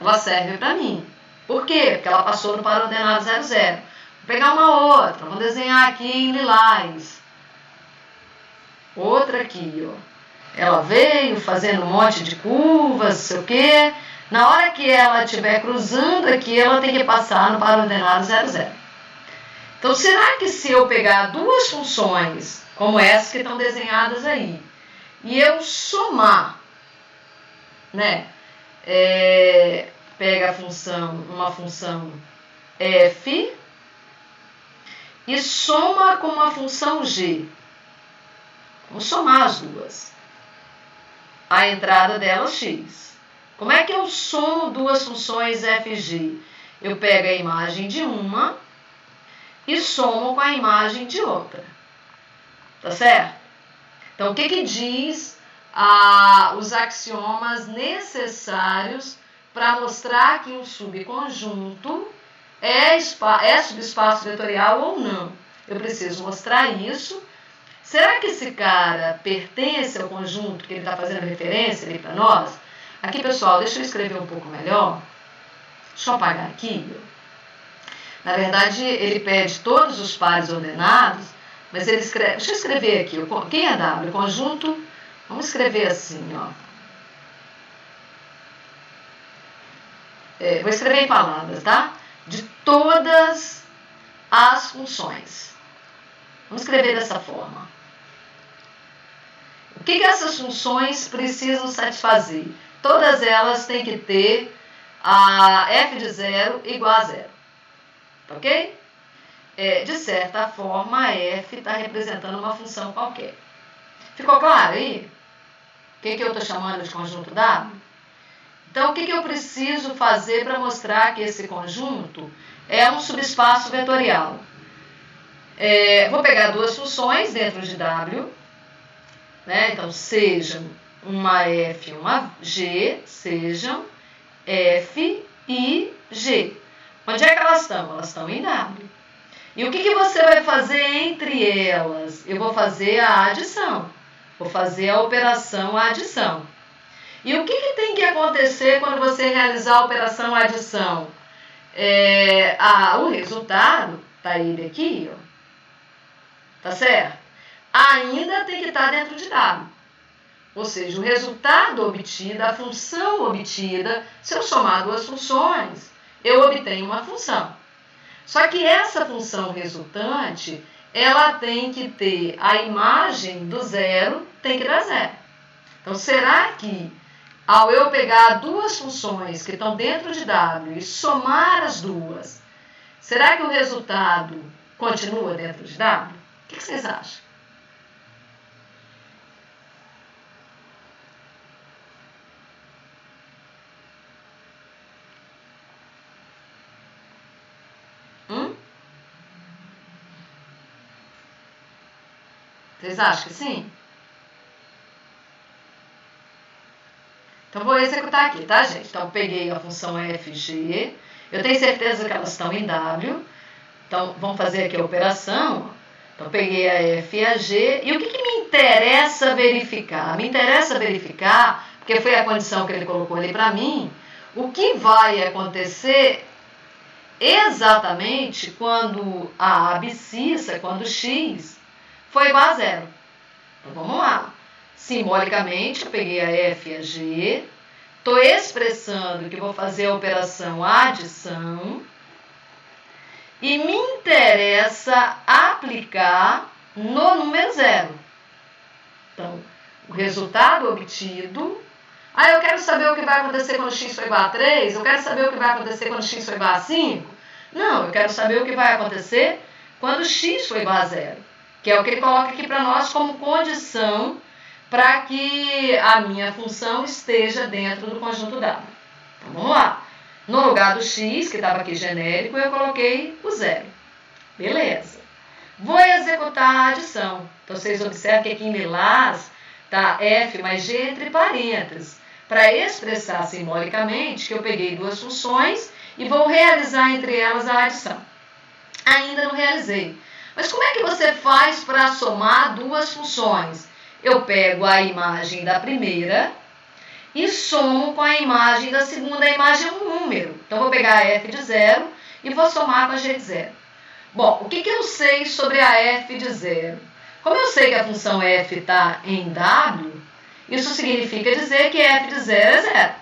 Ela serve para mim. Por quê? Porque ela passou no par ordenado 0, 0. Vou pegar uma outra. Vamos desenhar aqui em lilás. Outra aqui, ó. Ela veio fazendo um monte de curvas, não sei o quê. Na hora que ela estiver cruzando aqui, ela tem que passar no par ordenado 0, 0. Então, será que se eu pegar duas funções, como essas que estão desenhadas aí, e eu somar, né? Pega uma função f e soma com uma função g. Vamos somar as duas. A entrada delas, x. Como é que eu somo duas funções f e g? Eu pego a imagem de uma e somo com a imagem de outra. Tá certo? Então, o que diz os axiomas necessários para mostrar que um subconjunto é subespaço vetorial ou não? Eu preciso mostrar isso. Será que esse cara pertence ao conjunto que ele está fazendo referência ali para nós? Aqui, pessoal, deixa eu escrever um pouco melhor. Deixa eu apagar aqui. Na verdade, ele pede todos os pares ordenados, mas ele escreve... Deixa eu escrever aqui. Quem é W? Conjunto... Vamos escrever assim, ó. Vou escrever em palavras, tá? De todas as funções. Vamos escrever dessa forma. O que essas funções precisam satisfazer? Todas elas têm que ter a f de 0 igual a 0. Ok? De certa forma, a f está representando uma função qualquer. Ficou claro aí? O que eu estou chamando de conjunto W? Então, o que eu preciso fazer para mostrar que esse conjunto é um subespaço vetorial? Vou pegar duas funções dentro de W, né? Então, sejam uma f e uma g, sejam f e g. Onde é que elas estão? Elas estão em W. E o que você vai fazer entre elas? Eu vou fazer a adição. Vou fazer a operação adição. E o que tem que acontecer quando você realizar a operação adição? O resultado, tá ele aqui, ó. Tá certo? Ainda tem que estar dentro de W. Ou seja, o resultado obtido, a função obtida, se eu somar duas funções, eu obtenho uma função. Só que essa função resultante, ela tem que ter a imagem do zero, tem que dar zero. Então, será que ao eu pegar duas funções que estão dentro de W e somar as duas, será que o resultado continua dentro de W? O que vocês acham? Vocês acham que sim? Então, vou executar aqui, tá, gente? Então, eu peguei a função fg. Eu tenho certeza que elas estão em W. Então, vamos fazer aqui a operação. Então, eu peguei a f e a g. E o que me interessa verificar? Me interessa verificar, porque foi a condição que ele colocou ali para mim, o que vai acontecer exatamente quando a abscissa, quando x foi igual a zero. Então, vamos lá. Simbolicamente, eu peguei a f e a g, estou expressando que vou fazer a operação adição e me interessa aplicar no número zero. Então, o resultado obtido... eu quero saber o que vai acontecer quando x for igual a 3? Eu quero saber o que vai acontecer quando x for igual a 5? Não, eu quero saber o que vai acontecer quando x for igual a 0, que é o que ele coloca aqui para nós como condição para que a minha função esteja dentro do conjunto W. Então, vamos lá. No lugar do x, que estava aqui genérico, eu coloquei o 0. Beleza. Vou executar a adição. Então, vocês observam que aqui em lilás está f mais g entre parênteses, para expressar simbolicamente que eu peguei duas funções e vou realizar entre elas a adição. Ainda não realizei. Mas como é que você faz para somar duas funções? Eu pego a imagem da primeira e somo com a imagem da segunda. A imagem é um número. Então, vou pegar a f de 0 e vou somar com a g de 0. Bom, o que eu sei sobre a f de 0? Como eu sei que a função f está em w, isso significa dizer que f de 0 é 0.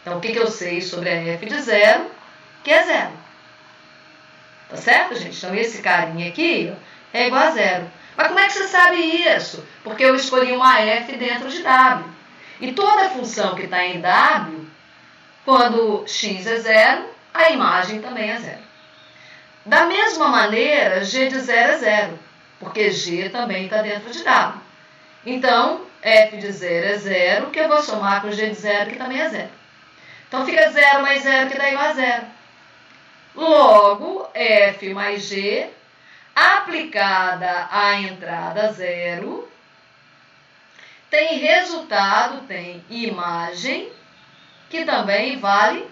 Então, o que eu sei sobre a f de 0? Que é 0. Tá certo, gente? Então, esse carinha aqui é igual a 0. Mas como é que você sabe isso? Porque eu escolhi uma f dentro de w. E toda função que está em w, quando x é 0, a imagem também é 0. Da mesma maneira, g de 0 é 0, porque g também está dentro de w. Então, f de 0 é 0, que eu vou somar com g de 0, que também é 0. Então, fica 0 mais 0, que dá igual a 0. Logo, f mais g, aplicada à entrada 0, tem resultado, tem imagem, que também vale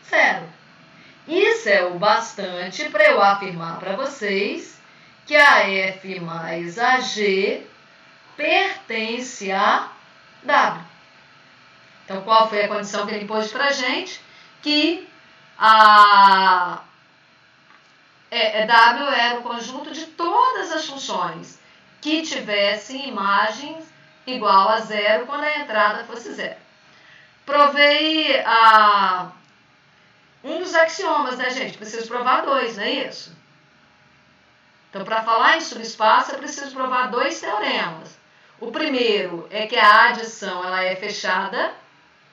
0. Isso é o bastante para eu afirmar para vocês que a f mais a g pertence a w. Então, qual foi a condição que ele impôs para a gente? Que W era o conjunto de todas as funções que tivessem imagens igual a 0 quando a entrada fosse 0. Provei um dos axiomas, né, gente? Preciso provar 2, não é isso? Então, para falar em subespaço, eu preciso provar 2 teoremas. O primeiro é que a adição ela é fechada.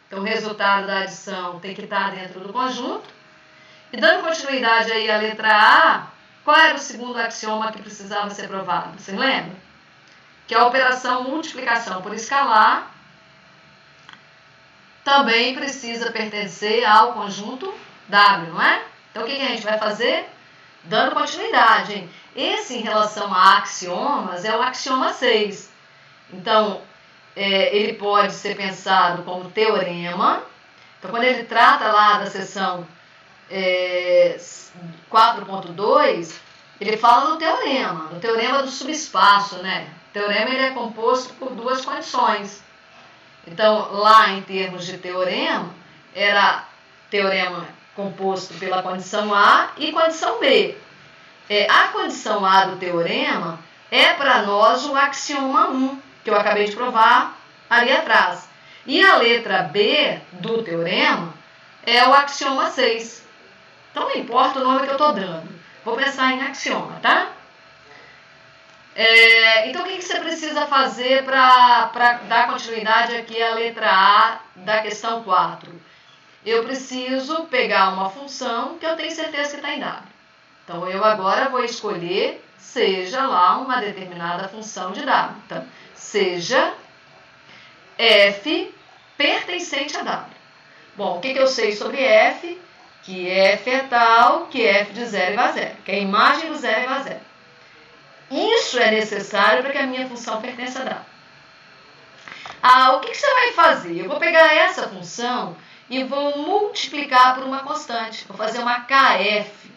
Então, o resultado da adição tem que estar dentro do conjunto. E dando continuidade aí à letra A, qual era o segundo axioma que precisava ser provado? Vocês lembram? Que a operação multiplicação por escalar também precisa pertencer ao conjunto W, não é? Então, o que a gente vai fazer? Dando continuidade, hein? Esse, em relação a axiomas, é o axioma 6. Então, ele pode ser pensado como teorema. Então, quando ele trata lá da seção 4.2, ele fala do teorema do subespaço, né? O teorema ele é composto por duas condições. Então, lá em termos de teorema, era teorema composto pela condição A e condição B. A condição A do teorema é para nós o axioma 1, que eu acabei de provar ali atrás. E a letra B do teorema é o axioma 6. Então, não importa o nome que eu estou dando. Vou pensar em axioma, tá? Então, o que você precisa fazer para dar continuidade aqui à letra A da questão 4? Eu preciso pegar uma função que eu tenho certeza que está em W. Então, eu agora vou escolher, seja lá uma determinada função de W. Então, seja f pertencente a W. Bom, o que eu sei sobre f? Que f é tal, que f de 0 é igual a 0, que a imagem do 0 é igual a 0. Isso é necessário para que a minha função pertença a W. O que você vai fazer? Eu vou pegar essa função e vou multiplicar por uma constante. Vou fazer uma kf.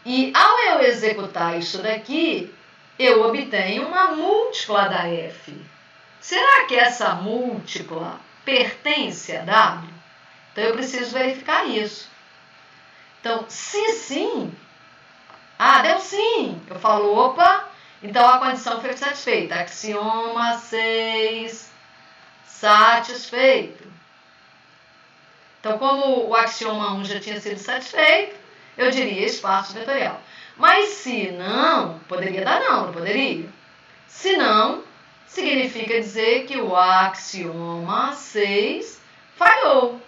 E ao eu executar isso daqui, eu obtenho uma múltipla da f. Será que essa múltipla pertence a W? Então, eu preciso verificar isso. Então, se sim, deu sim. Eu falo, opa, então a condição foi satisfeita. Axioma 6 satisfeito. Então, como o axioma 1 já tinha sido satisfeito, eu diria espaço vetorial. Mas se não, poderia dar não poderia? Se não, significa dizer que o axioma 6 falhou.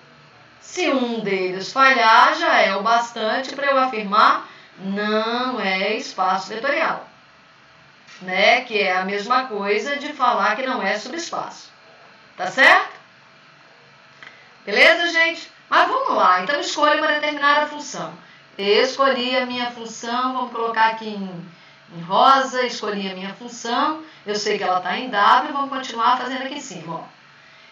Se um deles falhar, já é o bastante para eu afirmar não é espaço vetorial. Né? Que é a mesma coisa de falar que não é subespaço. Tá certo? Beleza, gente? Mas vamos lá. Então, escolha uma determinada função. Escolhi a minha função, vamos colocar aqui em rosa, escolhi a minha função. Eu sei que ela está em W, vamos continuar fazendo aqui em cima, ó.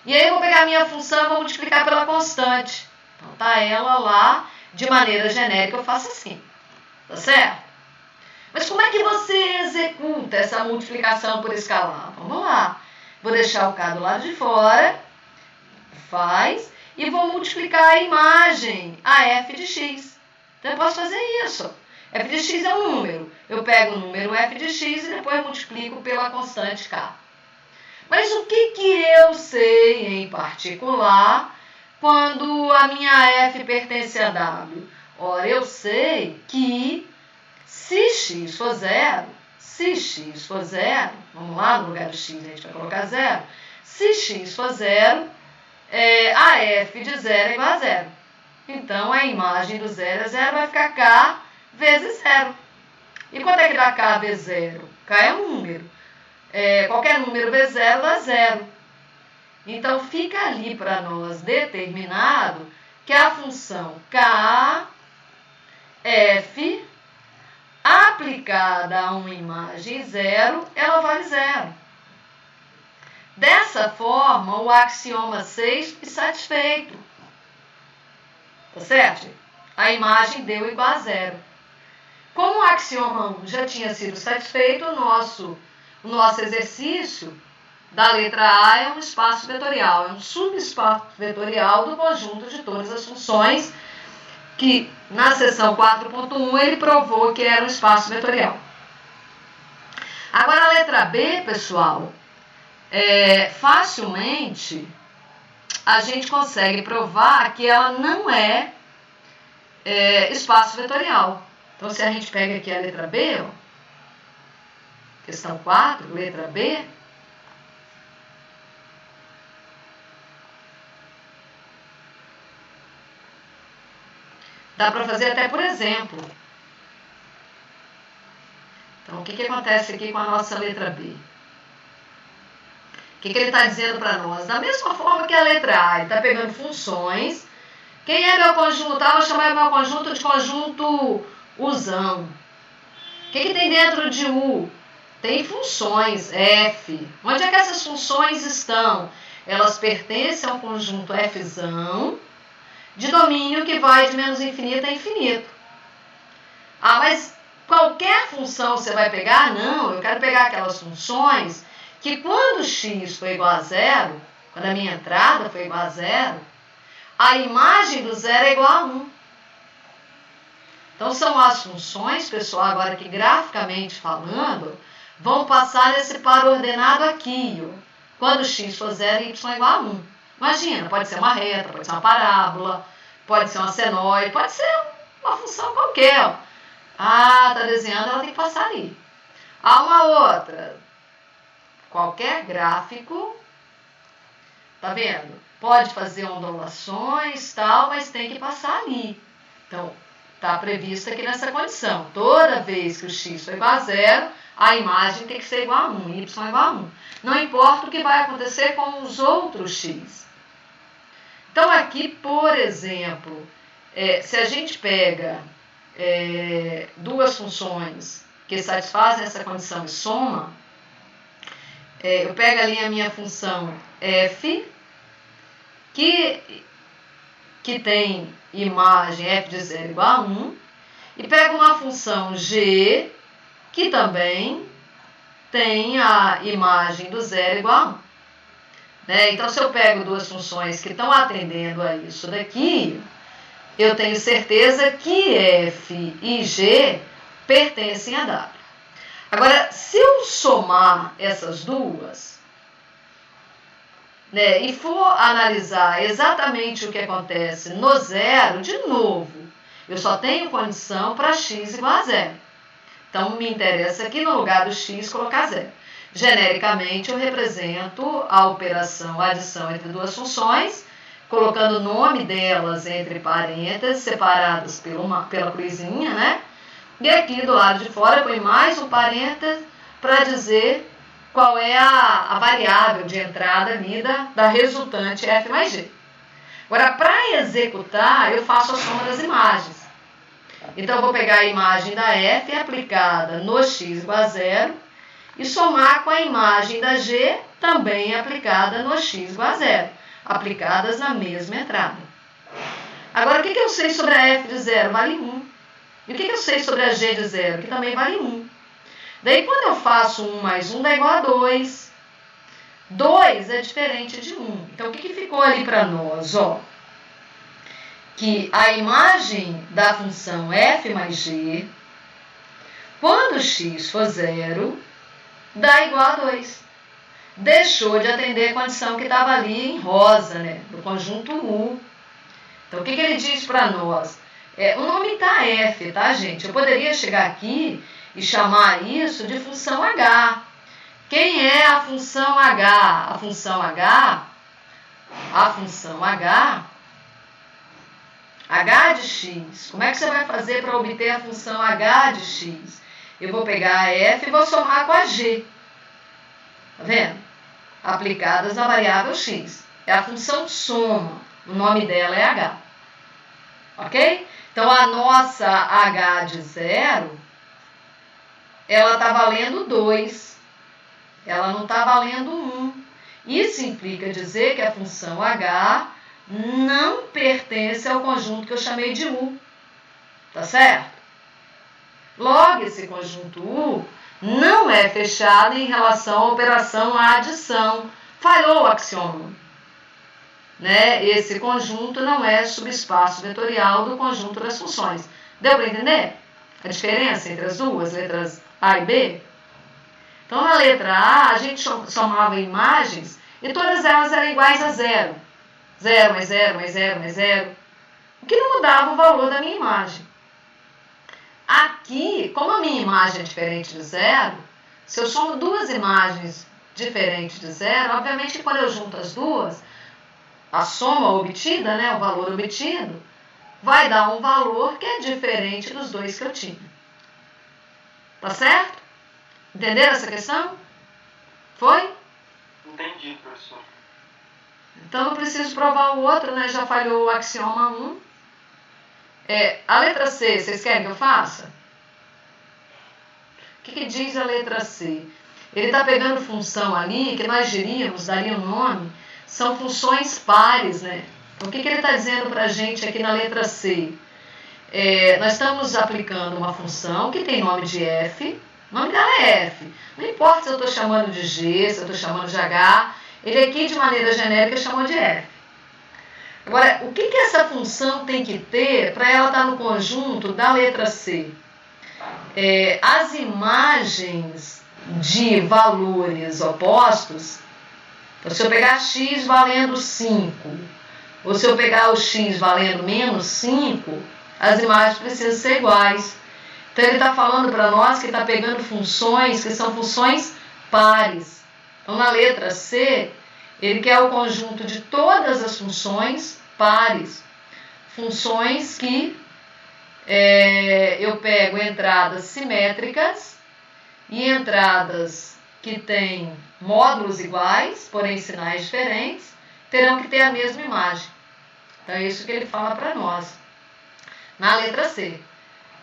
E aí eu vou pegar a minha função e vou multiplicar pela constante. Então, tá ela lá, de maneira genérica, eu faço assim. Tá certo? Mas como é que você executa essa multiplicação por escalar? Vamos lá. Vou deixar o K do lado de fora, faz, e vou multiplicar a imagem, a f de x. Então eu posso fazer isso. F de x é um número. Eu pego o número f de x e depois multiplico pela constante k. Mas o que eu sei em particular quando a minha f pertence a w? Ora, eu sei que se x for zero, vamos lá, no lugar do x a gente vai colocar zero. Se x for zero, a f de zero é igual a zero. Então, a imagem do zero é zero, vai ficar k vezes zero. E quanto é que dá k vezes zero? K é um número. Qualquer número vezes zero dá zero. Então, fica ali para nós determinado que a função k, f, aplicada a uma imagem zero, ela vale zero. Dessa forma, o axioma 6 foi satisfeito. Tá certo? A imagem deu igual a zero. Como o axioma 1 já tinha sido satisfeito, o nosso exercício da letra A é um espaço vetorial, é um subespaço vetorial do conjunto de todas as funções que na seção 4.1 ele provou que era um espaço vetorial. Agora a letra B, pessoal, facilmente a gente consegue provar que ela não é espaço vetorial. Então, se a gente pega aqui a letra B, questão 4, letra B, dá para fazer até por exemplo. Então, o que acontece aqui com a nossa letra B? O que ele está dizendo para nós? Da mesma forma que a letra A, ele está pegando funções. Quem é meu conjunto? Eu vou chamar meu conjunto de conjunto Uzão. O que tem dentro de U? Tem funções, F. Onde é que essas funções estão? Elas pertencem ao conjunto Fzão, de domínio que vai de menos infinito a infinito. Ah, mas qualquer função você vai pegar? Não, eu quero pegar aquelas funções que quando x foi igual a zero, quando a minha entrada foi igual a zero, a imagem do zero é igual a 1. Então, são as funções, pessoal, agora que graficamente falando, vão passar nesse par ordenado aqui. Ó. Quando x for zero, y é igual a 1. Imagina, pode ser uma reta, pode ser uma parábola, pode ser uma senoide, pode ser uma função qualquer. Ó. Ah, tá desenhando, ela tem que passar ali. Há uma outra. Qualquer gráfico, tá vendo? Pode fazer ondulações, tal, mas tem que passar ali. Então, está previsto aqui nessa condição. Toda vez que o x for igual a zero, a imagem tem que ser igual a 1, y é igual a 1. Não importa o que vai acontecer com os outros x. Então, aqui, por exemplo, se a gente pega duas funções que satisfazem essa condição e soma, eu pego ali a minha função f, que tem imagem f de zero igual a 1, e pego uma função g, que também tem a imagem do zero igual a 1. Então, se eu pego duas funções que estão atendendo a isso daqui, eu tenho certeza que f e g pertencem a w. Agora, se eu somar essas duas, e for analisar exatamente o que acontece no zero, de novo, eu só tenho condição para x igual a zero. Então, me interessa aqui no lugar do x colocar zero. Genericamente, eu represento a operação adição entre duas funções, colocando o nome delas entre parênteses, separadas pela cruzinha, né? E aqui do lado de fora eu ponho mais um parêntese para dizer qual é a variável de entrada ali da resultante f mais g. Agora, para executar, eu faço a soma das imagens. Então, eu vou pegar a imagem da f aplicada no x igual a zero e somar com a imagem da g também aplicada no x igual a zero, aplicadas na mesma entrada. Agora, o que eu sei sobre a f de zero? Vale 1. E o que eu sei sobre a g de 0? Que também vale 1. Daí, quando eu faço 1 mais 1, dá igual a 2. 2 é diferente de 1. Então, o que ficou ali para nós? Ó, que a imagem da função f mais g, quando x for 0, dá igual a 2. Deixou de atender a condição que estava ali em rosa, né? Do conjunto U. Então, o que ele diz para nós? O nome está f, tá, gente? Eu poderia chegar aqui e chamar isso de função h. Quem é a função h? A função h, h de x. Como é que você vai fazer para obter a função h de x? Eu vou pegar a f e vou somar com a g. Tá vendo? Aplicadas na variável x. É a função soma. O nome dela é h. Ok? Então, a nossa h de 0, ela está valendo 2. Ela não está valendo 1. Isso implica dizer que a função h não pertence ao conjunto que eu chamei de U. Tá certo? Logo, esse conjunto U não é fechado em relação à operação à adição. Falhou o axioma. Né? Esse conjunto não é subespaço vetorial do conjunto das funções. Deu para entender a diferença entre as duas, letras A e B? Então, na letra A, a gente somava imagens e todas elas eram iguais a 0. 0 mais 0 mais 0 mais 0. O que não mudava o valor da minha imagem. Aqui, como a minha imagem é diferente de 0, se eu somo duas imagens diferentes de 0, obviamente que quando eu junto as duas, a soma obtida, né, o valor obtido, vai dar um valor que é diferente dos dois que eu tinha. Tá certo? Entenderam essa questão? Foi? Entendi, professor. Então, não preciso provar o outro, né? Já falhou o axioma 1. A letra C, vocês querem que eu faça? O que diz a letra C? Ele está pegando função ali, que nós diríamos, daria um nome, são funções pares, né? Então, o que ele está dizendo para a gente aqui na letra C? Nós estamos aplicando uma função que tem nome de f, o nome dela é f. Não importa se eu estou chamando de g, se eu estou chamando de h, ele aqui de maneira genérica chamou de f. Agora, o que essa função tem que ter para ela estar no conjunto da letra C? As imagens de valores opostos, então, se eu pegar x valendo 5, ou se eu pegar o x valendo menos 5, as imagens precisam ser iguais. Então, ele está falando para nós que está pegando funções que são funções pares. Então, na letra C, ele quer o conjunto de todas as funções pares. Funções que eu pego entradas simétricas e entradas que têm módulos iguais, porém sinais diferentes, terão que ter a mesma imagem. Então, é isso que ele fala para nós. Na letra C.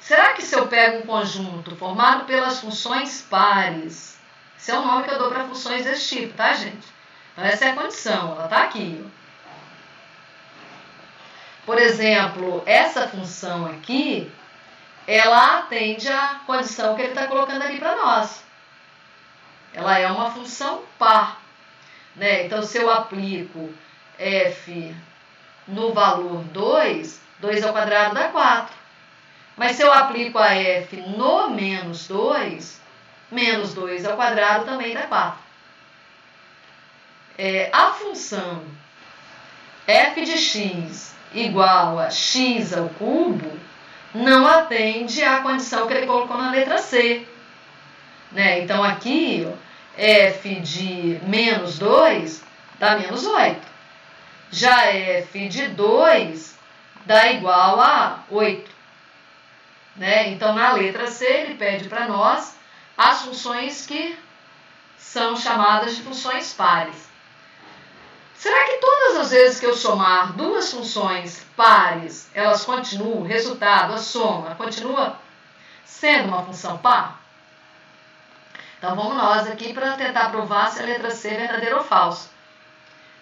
Será que se eu pego um conjunto formado pelas funções pares, esse é o nome que eu dou para funções desse tipo, tá, gente? Então, essa é a condição, ela está aqui. Ó. Por exemplo, essa função aqui, ela atende à condição que ele está colocando ali para nós. Ela é uma função par. Né? Então, se eu aplico f no valor 2, 2 ao quadrado dá 4. Mas se eu aplico a f no menos 2, menos 2 ao quadrado também dá 4. A função f de x igual a x ao cubo não atende à condição que ele colocou na letra C. Né? Então, aqui, ó, f de menos 2 dá menos 8. Já f de 2 dá igual a 8. Né? Então, na letra C, ele pede para nós as funções que são chamadas de funções pares. Será que todas as vezes que eu somar duas funções pares, elas continuam, o resultado, a soma, continua sendo uma função par? Então, vamos nós aqui para tentar provar se a letra C é verdadeira ou falsa.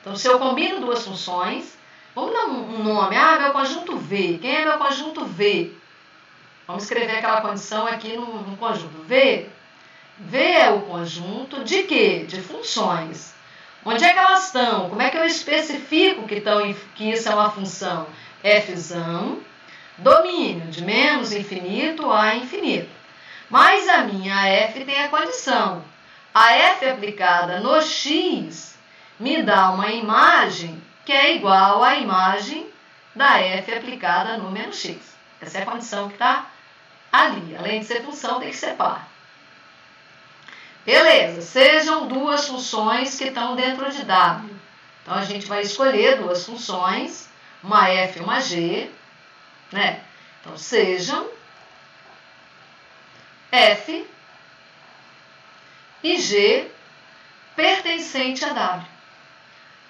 Então, se eu combino duas funções, vamos dar um nome. Meu conjunto V. Quem é meu conjunto V? Vamos escrever aquela condição aqui no conjunto. V. V é o conjunto de quê? De funções. Onde é que elas estão? Como é que eu especifico que isso é uma função? Fzão, domínio de menos infinito a infinito. Mas a minha f tem a condição. A f aplicada no x me dá uma imagem que é igual à imagem da f aplicada no menos x. Essa é a condição que está ali. Além de ser função, tem que ser par. Beleza, sejam duas funções que estão dentro de W. Então, a gente vai escolher duas funções, uma f e uma g, né? Então, sejam f e g pertencente a W.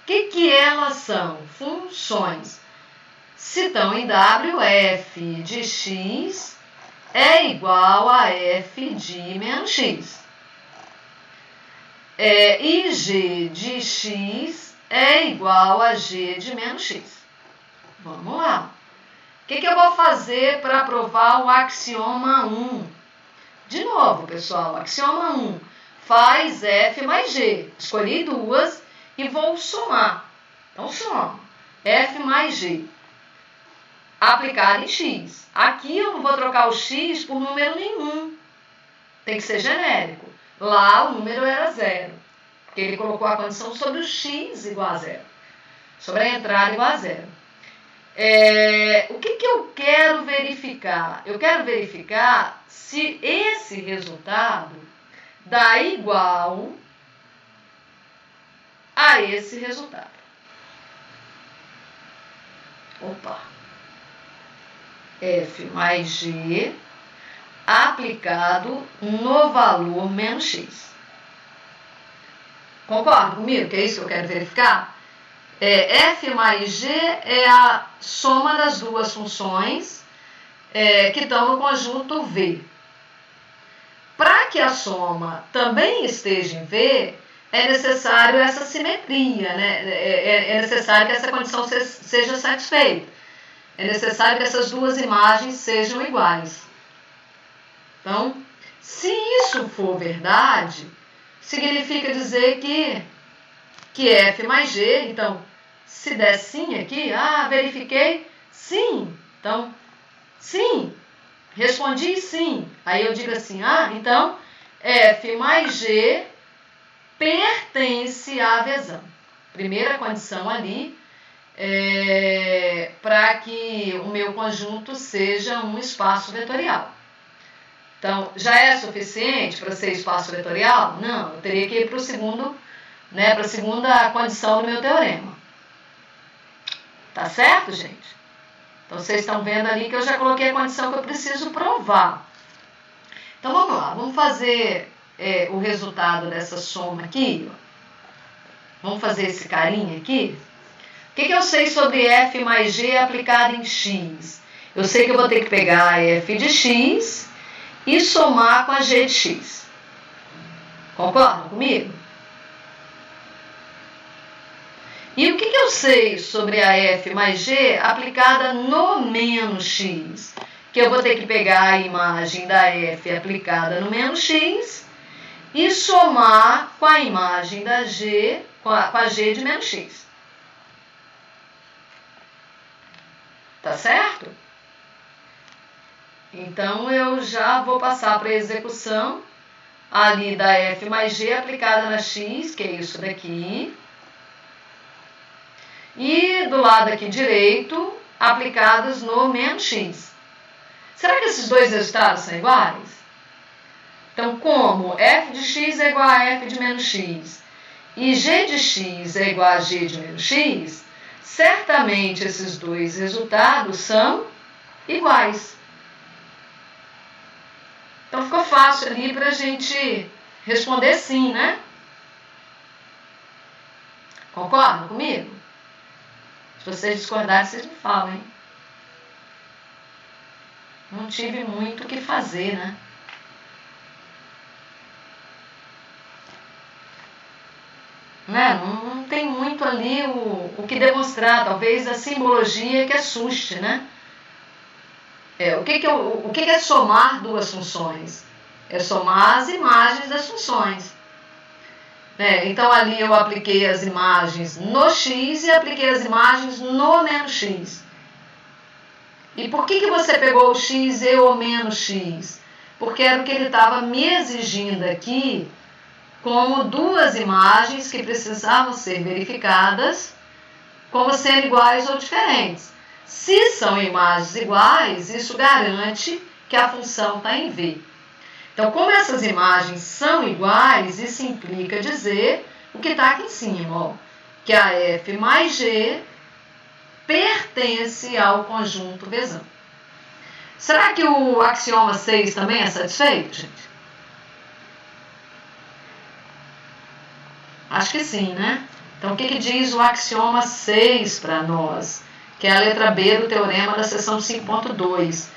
O que elas são? Funções. Se estão em W, f de x é igual a f de menos x. E g de x é igual a g de menos x. Vamos lá. O que eu vou fazer para provar o axioma 1? De novo, pessoal, axioma 1. Faz f mais g. Escolhi duas e vou somar. Então, soma. F mais g. Aplicado em x. Aqui eu não vou trocar o x por número nenhum. Tem que ser genérico. Lá o número era 0. Porque ele colocou a condição sobre o x igual a 0. Sobre a entrada igual a 0. O que eu quero verificar? Eu quero verificar se esse resultado dá igual a esse resultado. Opa! F mais G aplicado no valor menos X. Concorda comigo que é isso que eu quero verificar? F mais G é a soma das duas funções que estão no conjunto V. Para que a soma também esteja em V, é necessário essa simetria, né? É necessário que essa condição seja satisfeita. É necessário que essas duas imagens sejam iguais. Então, se isso for verdade, significa dizer que F mais G, então, se der sim aqui, verifiquei, sim. Então, sim, respondi sim. Aí eu digo assim, então, F mais G pertence à Vzão. Primeira condição ali, para que o meu conjunto seja um espaço vetorial. Então, já é suficiente para ser espaço vetorial? Não, eu teria que ir para o segundo, para a segunda condição do meu teorema. Tá certo, gente? Então, vocês estão vendo ali que eu já coloquei a condição que eu preciso provar. Então, vamos lá, vamos fazer o resultado dessa soma aqui. Vamos fazer esse carinha aqui. O que eu sei sobre f mais g aplicado em x? Eu sei que eu vou ter que pegar a f de x e somar com a g de x. Concordam comigo? E o que eu sei sobre a f mais g aplicada no menos x? Que eu vou ter que pegar a imagem da f aplicada no menos x e somar com a imagem da g, com a g de menos x. Tá certo? Então, eu já vou passar para a execução ali da f mais g aplicada na x, que é isso daqui. E do lado aqui direito, aplicadas no menos x. Será que esses dois resultados são iguais? Então, como f de x é igual a f de menos x e g de x é igual a g de menos x, certamente esses dois resultados são iguais. Então, ficou fácil ali para a gente responder sim, né? Concordam comigo? Se vocês discordarem, vocês me falam, hein? Não tive muito o que fazer, né? Não tem muito ali o que demonstrar, talvez a simbologia que assuste, né? O que é somar duas funções? É somar as imagens das funções. Então, ali eu apliquei as imagens no x e apliquei as imagens no menos x. E por que você pegou o x e o menos x? Porque era o que ele estava me exigindo aqui, como duas imagens que precisavam ser verificadas como sendo iguais ou diferentes. Se são imagens iguais, isso garante que a função está em V. Então, como essas imagens são iguais, isso implica dizer o que está aqui em cima, ó, que a f mais g pertence ao conjunto Vzão. Será que o axioma 6 também é satisfeito, gente? Acho que sim, né? Então, o que diz o axioma 6 para nós? Que é a letra B do teorema da seção 5.2.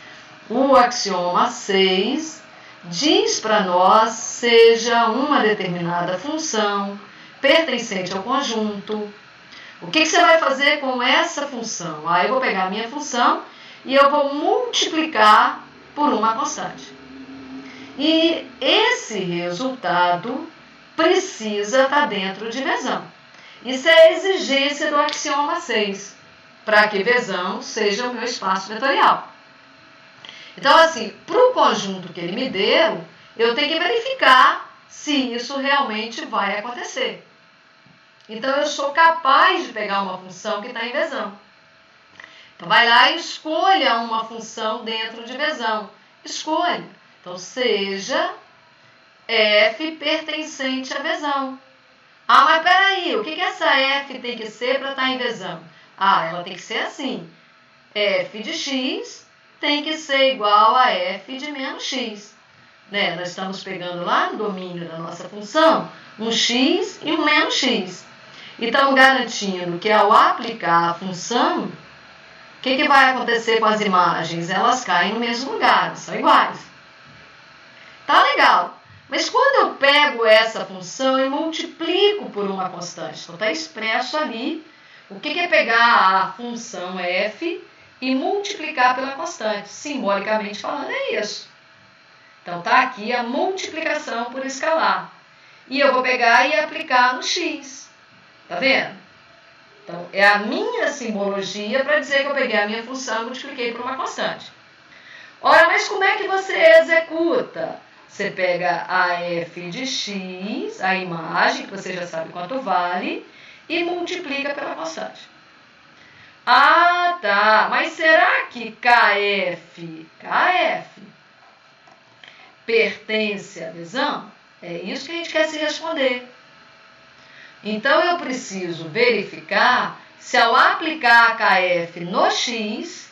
O axioma 6 diz para nós seja uma determinada função pertencente ao conjunto. O que você vai fazer com essa função? Aí eu vou pegar a minha função e eu vou multiplicar por uma constante. E esse resultado precisa estar dentro de Vzão. Isso é a exigência do axioma 6, para que Vzão seja o meu espaço vetorial. Então, assim, para o conjunto que ele me deu, eu tenho que verificar se isso realmente vai acontecer. Então, eu sou capaz de pegar uma função que está em Vzão. Então, vai lá e escolha uma função dentro de Vzão. Escolha. Então, seja f pertencente a Vzão. Ah, mas peraí, o que essa f tem que ser para estar em Vzão? Ah, ela tem que ser assim. F de x tem que ser igual a f de menos x. Nós estamos pegando lá no domínio da nossa função um x e um menos x. E estamos garantindo que ao aplicar a função, o que vai acontecer com as imagens? Elas caem no mesmo lugar, são iguais. Tá legal. Mas quando eu pego essa função e multiplico por uma constante, então está expresso ali o que é pegar a função f e multiplicar pela constante. Simbolicamente falando, é isso. Então está aqui a multiplicação por escalar. E eu vou pegar e aplicar no x. Tá vendo? Então é a minha simbologia para dizer que eu peguei a minha função e multipliquei por uma constante. Ora, mas como é que você executa? Você pega a f de x, a imagem, que você já sabe quanto vale, e multiplica pela constante. Ah, tá. Mas será que kf pertence a Vzão? É isso que a gente quer se responder. Então, eu preciso verificar se ao aplicar a kf no x,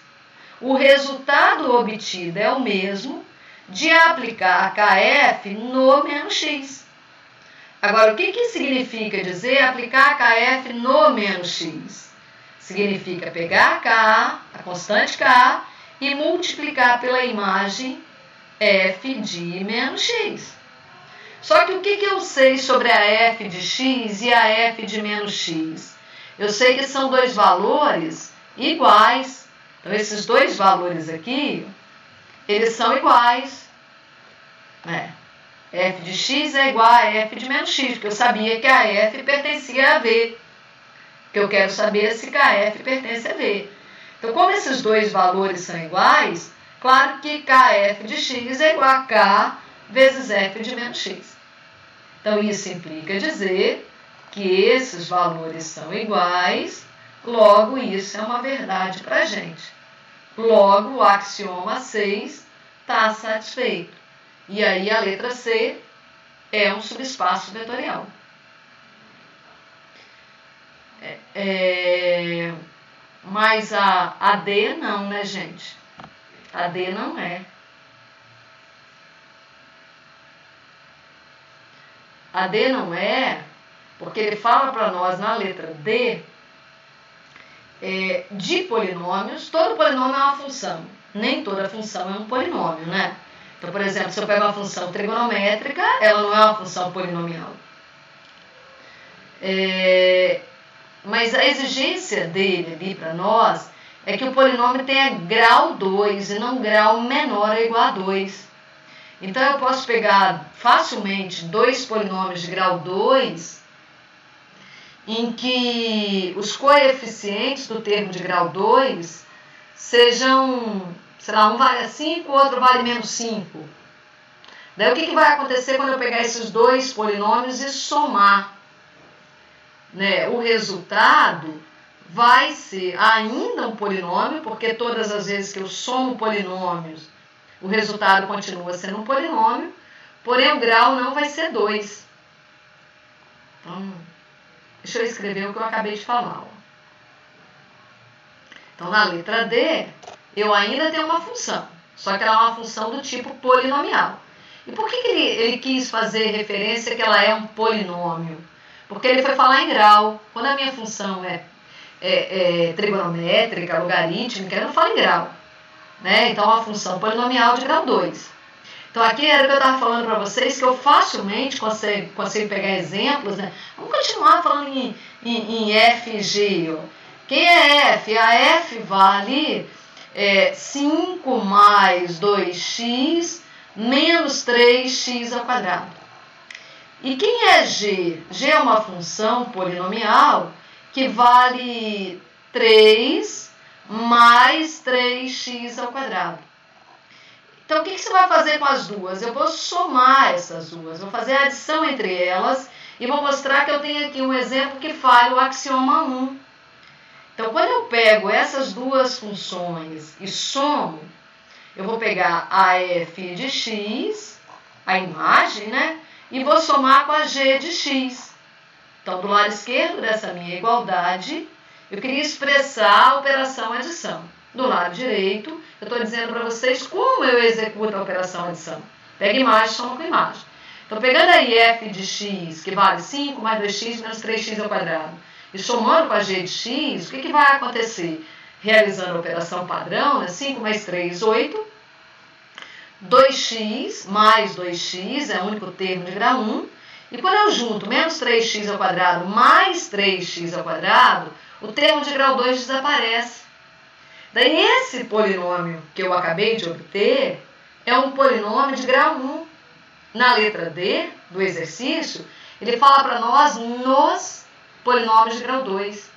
o resultado obtido é o mesmo de aplicar a kf no menos x. Agora, o que significa dizer aplicar a kf no menos x? Significa pegar k, a constante k, e multiplicar pela imagem f de menos x. Só que o que eu sei sobre a f de x e a f de menos x? Eu sei que são dois valores iguais. Então, esses dois valores aqui, eles são iguais. F de x é igual a f de menos x, porque eu sabia que a f pertencia a V. Que eu quero saber se kf pertence a V. Então, como esses dois valores são iguais, claro que kf de x é igual a k vezes f de menos x. Então, isso implica dizer que esses valores são iguais, logo isso é uma verdade para a gente. Logo, o axioma 6 está satisfeito. E aí, a letra C é um subespaço vetorial. Mas a D não, né, gente? A D não é. A D não é, porque ele fala para nós na letra D de polinômios. Todo polinômio é uma função. Nem toda função é um polinômio, né? Então, por exemplo, se eu pego uma função trigonométrica, ela não é uma função polinomial. Mas a exigência dele ali para nós é que o polinômio tenha grau 2 e não grau menor ou igual a 2. Então, eu posso pegar facilmente dois polinômios de grau 2, em que os coeficientes do termo de grau 2 sejam, sei lá, um vale 5, o outro vale menos 5. Daí, o que vai acontecer quando eu pegar esses dois polinômios e somar? Né? O resultado vai ser ainda um polinômio, porque todas as vezes que eu somo polinômios, o resultado continua sendo um polinômio, porém o grau não vai ser 2. Então, deixa eu escrever o que eu acabei de falar. Ó. Então, na letra D, eu ainda tenho uma função, só que ela é uma função do tipo polinomial. E por que ele quis fazer referência que ela é um polinômio? Porque ele foi falar em grau. Quando a minha função é trigonométrica, logarítmica, eu não falo em grau. Né? Então, é uma função polinomial de grau 2. Então, aqui era o que eu estava falando para vocês, que eu facilmente consigo pegar exemplos. Né? Vamos continuar falando em f e g. Ó. Quem é f? A f vale 5 mais 2x menos 3x ao quadrado. E quem é g? G é uma função polinomial que vale 3 mais 3x ao quadrado. Então, o que você vai fazer com as duas? Eu vou somar essas duas, vou fazer a adição entre elas e vou mostrar que eu tenho aqui um exemplo que falha o axioma 1. Então, quando eu pego essas duas funções e somo, eu vou pegar a f de x, a imagem, né? E vou somar com a g de x. Então, do lado esquerdo dessa minha igualdade, eu queria expressar a operação adição. Do lado direito, eu estou dizendo para vocês como eu executo a operação adição. Pega imagem, soma com imagem. Então, pegando aí f de x, que vale 5 mais 2x menos 3x ao quadrado, e somando com a g de x, o que vai acontecer? Realizando a operação padrão, né? 5 mais 3, 8. 2x mais 2x é o único termo de grau 1. E quando eu junto menos 3x ao quadrado mais 3x ao quadrado, o termo de grau 2 desaparece. Daí, esse polinômio que eu acabei de obter é um polinômio de grau 1. Na letra D do exercício, ele fala para nós nos polinômios de grau 2.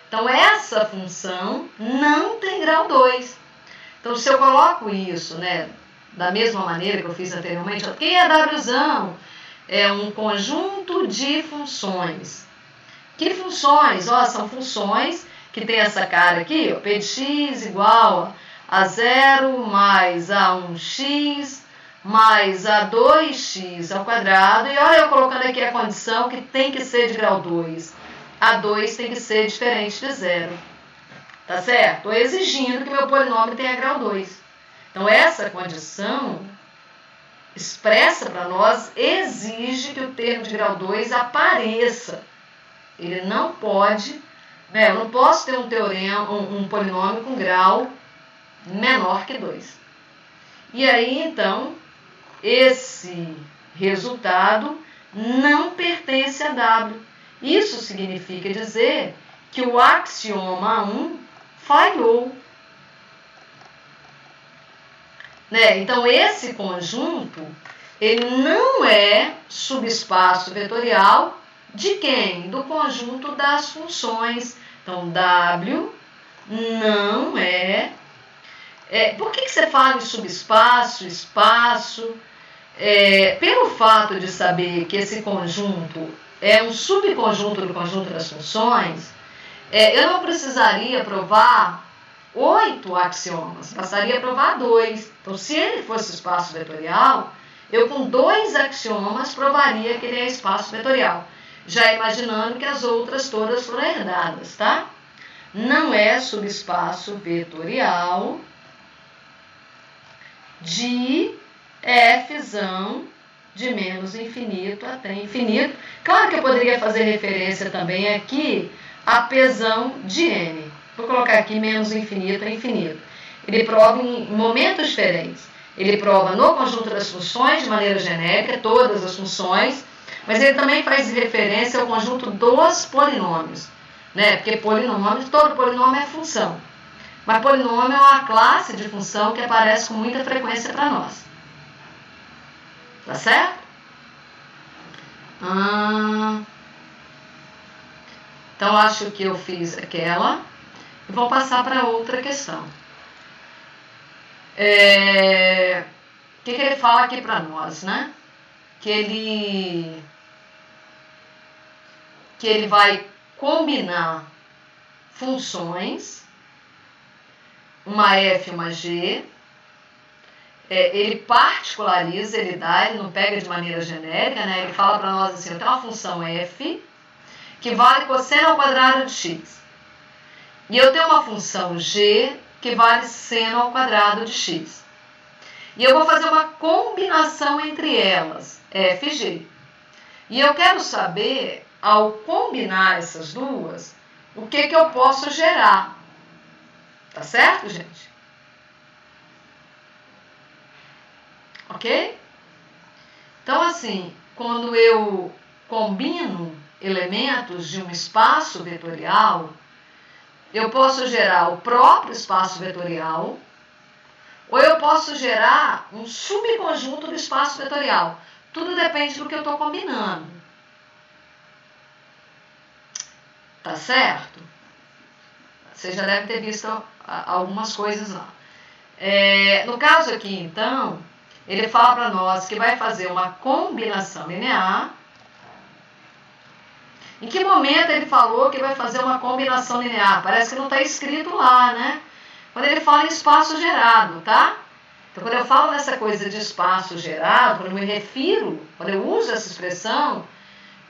Então, essa função não tem grau 2. Então, se eu coloco isso, né, da mesma maneira que eu fiz anteriormente, o que é Wzão? É um conjunto de funções. Que funções? São funções que tem essa cara aqui, ó, p de x igual a 0 mais a1x mais a2x ao quadrado. E olha eu colocando aqui a condição que tem que ser de grau 2. A2 tem que ser diferente de 0. Tá certo? Estou exigindo que meu polinômio tenha grau 2. Então, essa condição expressa para nós exige que o termo de grau 2 apareça. Ele não pode, né? Eu não posso ter um teorema, um polinômio com grau menor que 2. E aí, então, esse resultado não pertence a W. Isso significa dizer que o axioma 1 falhou. Né? Então, esse conjunto, ele não é subespaço vetorial de quem? Do conjunto das funções. Então, W não é... por que você fala em subespaço, espaço? Pelo fato de saber que esse conjunto é um subconjunto do conjunto das funções, eu não precisaria provar 8 axiomas, bastaria provar 2. Então, se ele fosse espaço vetorial, eu com 2 axiomas provaria que ele é espaço vetorial, já imaginando que as outras todas foram herdadas, tá? Não é subespaço vetorial de Fzão de menos infinito até infinito. Claro que eu poderia fazer referência também aqui a Pzão de N. Vou colocar aqui menos infinito a infinito. Ele prova em momentos diferentes. Ele prova no conjunto das funções, de maneira genérica, todas as funções, mas ele também faz referência ao conjunto dos polinômios, né? Porque polinômio, todo polinômio é função. Mas polinômio é uma classe de função que aparece com muita frequência para nós. Tá certo? Então, acho que eu fiz aquela. E vou passar para outra questão. O que ele fala aqui para nós, né? Que ele vai combinar funções, uma f e uma g. Ele particulariza, ele não pega de maneira genérica, né? Ele fala para nós assim, eu tenho uma função f que vale cosseno ao quadrado de x. E eu tenho uma função g que vale seno ao quadrado de x. E eu vou fazer uma combinação entre elas, f e g. E eu quero saber, ao combinar essas duas, o que eu posso gerar. Tá certo, gente? Ok? Então, assim, quando eu combino elementos de um espaço vetorial, eu posso gerar o próprio espaço vetorial, ou eu posso gerar um subconjunto do espaço vetorial. Tudo depende do que eu estou combinando. Tá certo? Você já deve ter visto algumas coisas lá. No caso aqui, então, ele fala para nós que vai fazer uma combinação linear. Em que momento ele falou que vai fazer uma combinação linear? Parece que não está escrito lá, né? Quando ele fala em espaço gerado, tá? Então, quando eu falo nessa coisa de espaço gerado, quando eu me refiro, quando eu uso essa expressão,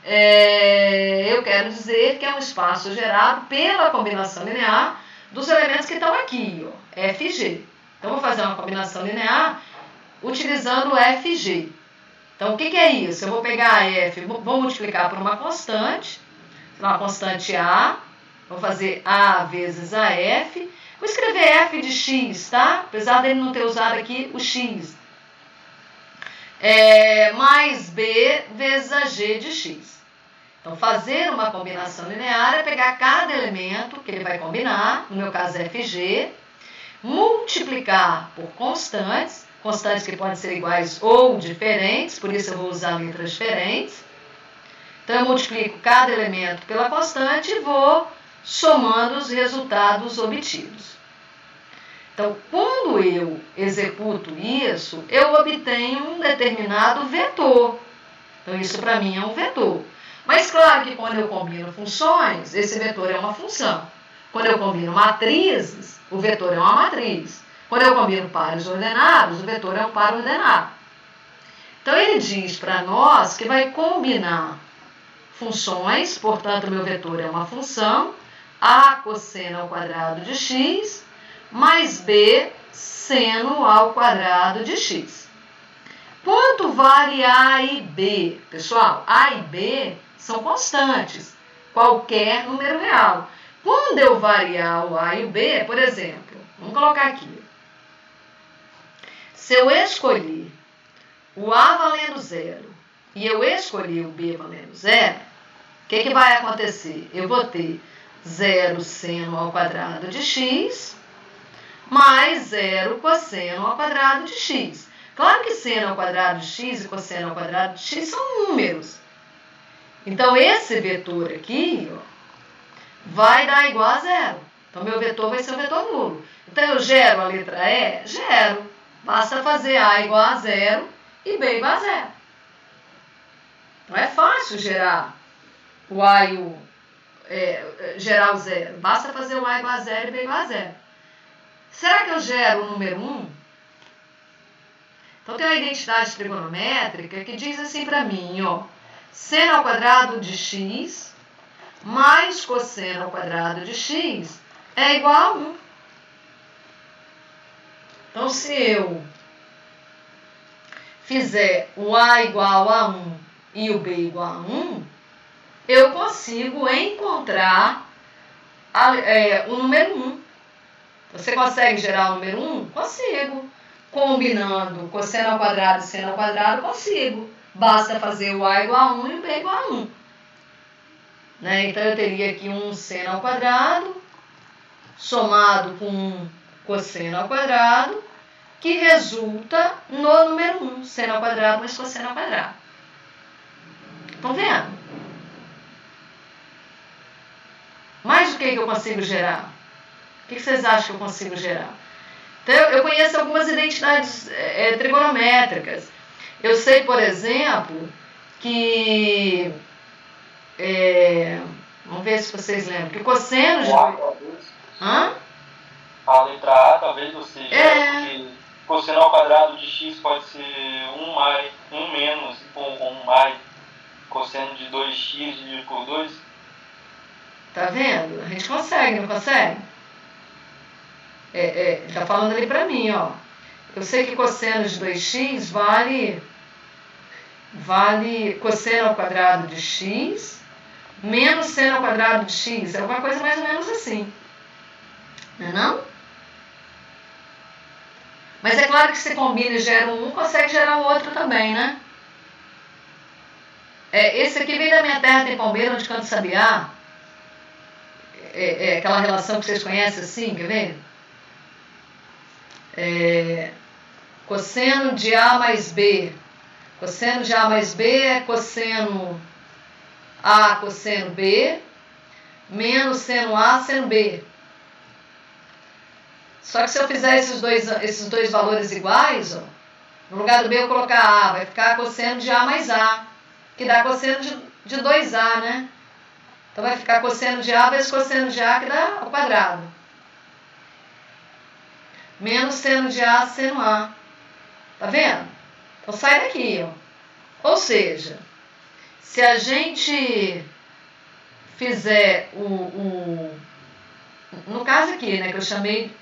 eu quero dizer que é um espaço gerado pela combinação linear dos elementos que estão aqui, ó, f e g. Então, eu vou fazer uma combinação linear utilizando f e g. Então, o que é isso? Eu vou pegar a f, vou multiplicar por uma constante A, vou fazer a vezes a f, vou escrever f de x, tá? Apesar dele não ter usado aqui o x. Mais b vezes a g de x. Então, fazer uma combinação linear é pegar cada elemento que ele vai combinar, no meu caso f e g, multiplicar por constantes que podem ser iguais ou diferentes, por isso eu vou usar letras diferentes. Então, eu multiplico cada elemento pela constante e vou somando os resultados obtidos. Então, quando eu executo isso, eu obtenho um determinado vetor. Então, isso para mim é um vetor. Mas, claro que quando eu combino funções, esse vetor é uma função. Quando eu combino matrizes, o vetor é uma matriz. Quando eu combino pares ordenados, o vetor é um par ordenado. Então, ele diz para nós que vai combinar funções, portanto, meu vetor é uma função, a cosseno ao quadrado de x, mais b seno ao quadrado de x. Quanto vale a e b? Pessoal, a e b são constantes, qualquer número real. Quando eu variar o a e o b, por exemplo, vamos colocar aqui. Se eu escolher o a valendo 0 e eu escolher o b valendo 0, o que vai acontecer? Eu vou ter 0 seno ao quadrado de x mais 0 cosseno ao quadrado de x. Claro que seno ao quadrado de x e cosseno ao quadrado de x são números. Então, esse vetor aqui, ó, vai dar igual a 0. Então, meu vetor vai ser um vetor nulo. Então, eu gero a letra E? Gero. Basta fazer A igual a 0 e B igual a 0. Então, é fácil gerar o A e gerar o 0. Basta fazer o A igual a 0 e B igual a 0. Será que eu gero o número 1? Então, tem uma identidade trigonométrica que diz assim para mim, ó, seno ao quadrado de x mais cosseno ao quadrado de x é igual a 1. Então, se eu fizer o a igual a 1 e o b igual a 1, eu consigo encontrar o número 1. Você consegue gerar o número 1? Consigo. Combinando cosseno ao quadrado e seno ao quadrado, consigo. Basta fazer o a igual a 1 e o b igual a 1. Né? Então, eu teria aqui um seno ao quadrado somado com um cosseno ao quadrado, que resulta no número 1, seno ao quadrado mais cosseno ao quadrado. Estão vendo? Mais o que eu consigo gerar? O que vocês acham que eu consigo gerar? Então, eu conheço algumas identidades trigonométricas. Eu sei, por exemplo, que... vamos ver se vocês lembram. Que o cosseno de... Hã? A letra A, talvez você porque cosseno ao quadrado de x pode ser 1 menos ou 1 mais cosseno de 2x dividido por 2. Tá vendo? A gente consegue, não consegue? Ele tá falando ali pra mim, ó. Eu sei que cosseno de 2x vale cosseno ao quadrado de x menos seno ao quadrado de x. É alguma coisa mais ou menos assim. Não é não? Mas é claro que se combina e gera um, consegue gerar o outro também, né? Esse aqui vem da minha terra, tem palmeira, onde canto sabiá. Aquela relação que vocês conhecem assim, quer ver? Cosseno de A mais B. Cosseno de A mais B é cosseno A cosseno B menos seno A seno B. Só que se eu fizer esses dois valores iguais, ó, no lugar do B eu colocar A, vai ficar cosseno de A mais A, que dá cosseno de 2A, né? Então vai ficar cosseno de A vezes cosseno de A, que dá ao quadrado. Menos seno de A seno A. Tá vendo? Então sai daqui, ó. Ou seja, se a gente fizer no caso aqui, né, que eu chamei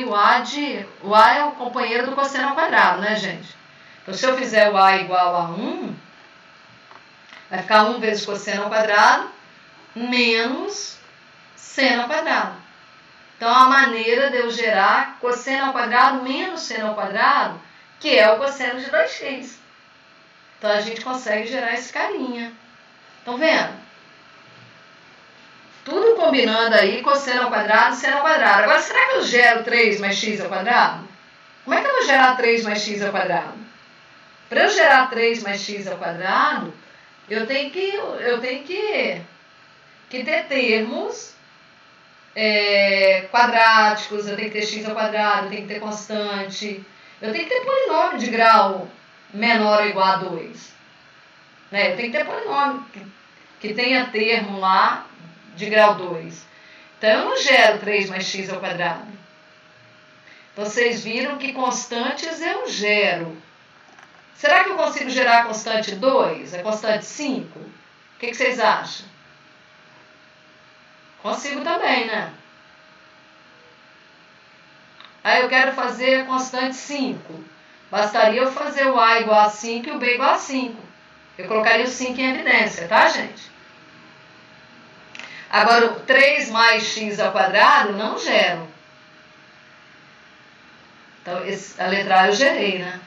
o A de... O A é o companheiro do cosseno ao quadrado, né, gente? Então, se eu fizer o A igual a 1, vai ficar 1 vezes cosseno ao quadrado menos seno ao quadrado. Então, a maneira de eu gerar cosseno ao quadrado menos seno ao quadrado, que é o cosseno de 2x. Então, a gente consegue gerar esse carinha. Estão vendo? Tudo combinando aí, cosseno ao quadrado, seno ao quadrado. Agora, será que eu gero 3 mais x ao quadrado? Como é que eu vou gerar 3 mais x ao quadrado? Para eu gerar 3 mais x ao quadrado, eu tenho que ter termos quadráticos, eu tenho que ter x ao quadrado, eu tenho que ter constante, eu tenho que ter polinômio de grau menor ou igual a 2. Né? Eu tenho que ter polinômio que tenha termo lá de grau 2. Então, eu não gero 3 mais x ao quadrado. Vocês viram que constantes eu gero. Será que eu consigo gerar a constante 2? A constante 5? O que vocês acham? Consigo também, né? Aí eu quero fazer a constante 5. Bastaria eu fazer o A igual a 5 e o B igual a 5. Eu colocaria o 5 em evidência, tá, gente? Agora, o 3 mais x ao quadrado não gero. Então, a letra A eu gerei, né?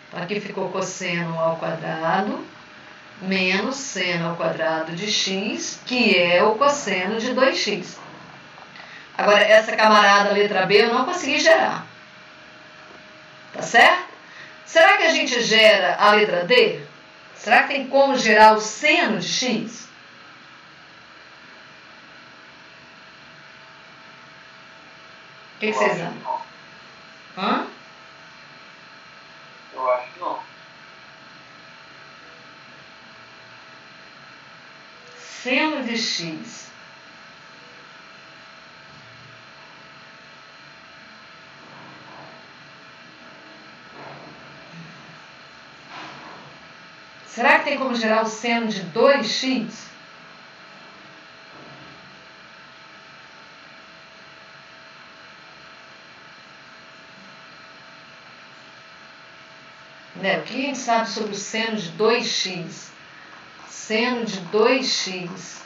Então, aqui ficou cosseno ao quadrado menos seno ao quadrado de x, que é o cosseno de 2x. Agora, essa camarada, letra B, eu não consegui gerar. Tá certo? Será que a gente gera a letra D? Será que tem como gerar o seno de x? O que vocês acham? Hã? Eu acho que não. Seno de x. Será que tem como gerar o seno de 2x? Né? O que a gente sabe sobre o seno de 2x? Seno de 2x.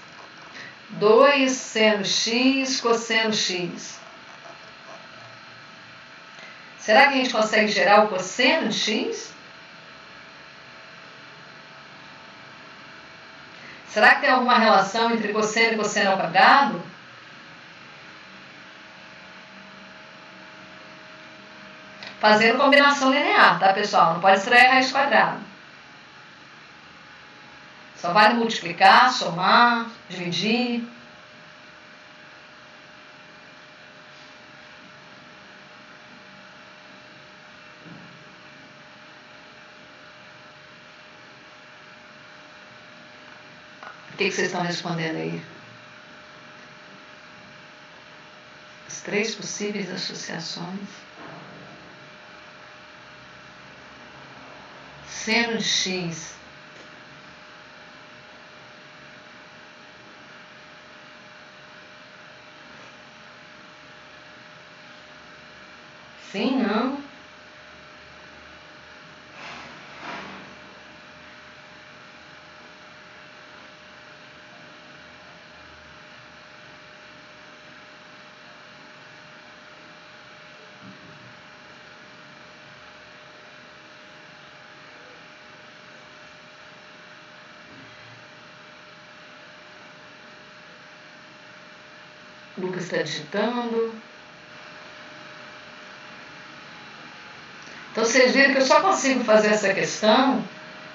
2 seno x cosseno x. Será que a gente consegue gerar o cosseno de x? Será que tem alguma relação entre cosseno e cosseno ao quadrado? fazendo combinação linear, tá, pessoal? Não pode extrair raiz quadrada. Só vale multiplicar, somar, dividir. O que vocês estão respondendo aí? As 3 possíveis associações. Seno de x. Sim, não. O Lucas está digitando. Então, vocês viram que eu só consigo fazer essa questão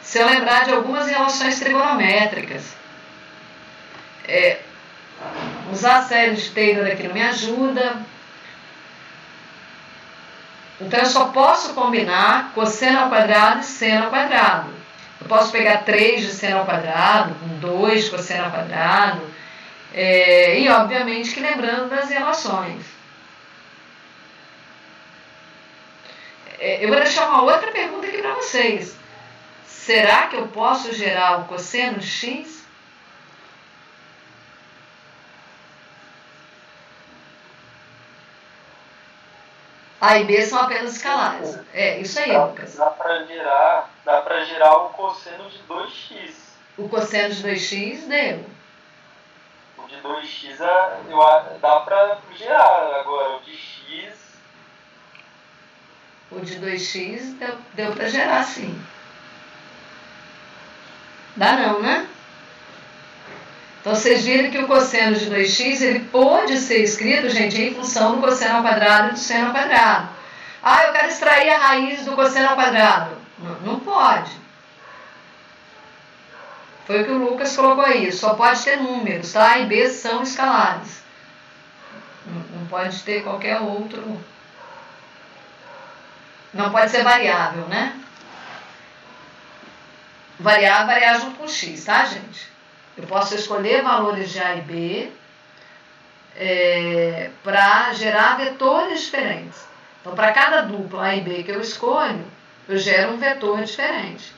se eu lembrar de algumas relações trigonométricas. Usar a série de Taylor aqui não me ajuda. Então, eu só posso combinar cosseno ao quadrado e seno ao quadrado. Eu posso pegar 3 de seno ao quadrado, com 2 de cosseno ao quadrado, e, obviamente, que lembrando das relações. Eu vou deixar uma outra pergunta aqui para vocês. Será que eu posso gerar o cosseno de x? A e B são apenas escalares. Isso aí, Lucas. Dá para gerar o cosseno de 2x. O cosseno de 2x deu. O de 2x dá para gerar. Agora, o de x... O de 2x deu para gerar, sim. Dá não, né? Então, vocês viram que o cosseno de 2x, ele pode ser escrito, gente, em função do cosseno ao quadrado e do seno ao quadrado. Ah, eu quero extrair a raiz do cosseno ao quadrado. Não pode. Foi o que o Lucas colocou aí. Só pode ter números, tá? A e B são escalares. Não pode ter qualquer outro... Não pode ser variável, né? Variar junto com x, tá, gente? Eu posso escolher valores de A e B para gerar vetores diferentes. Então, para cada dupla A e B que eu escolho, eu gero um vetor diferente.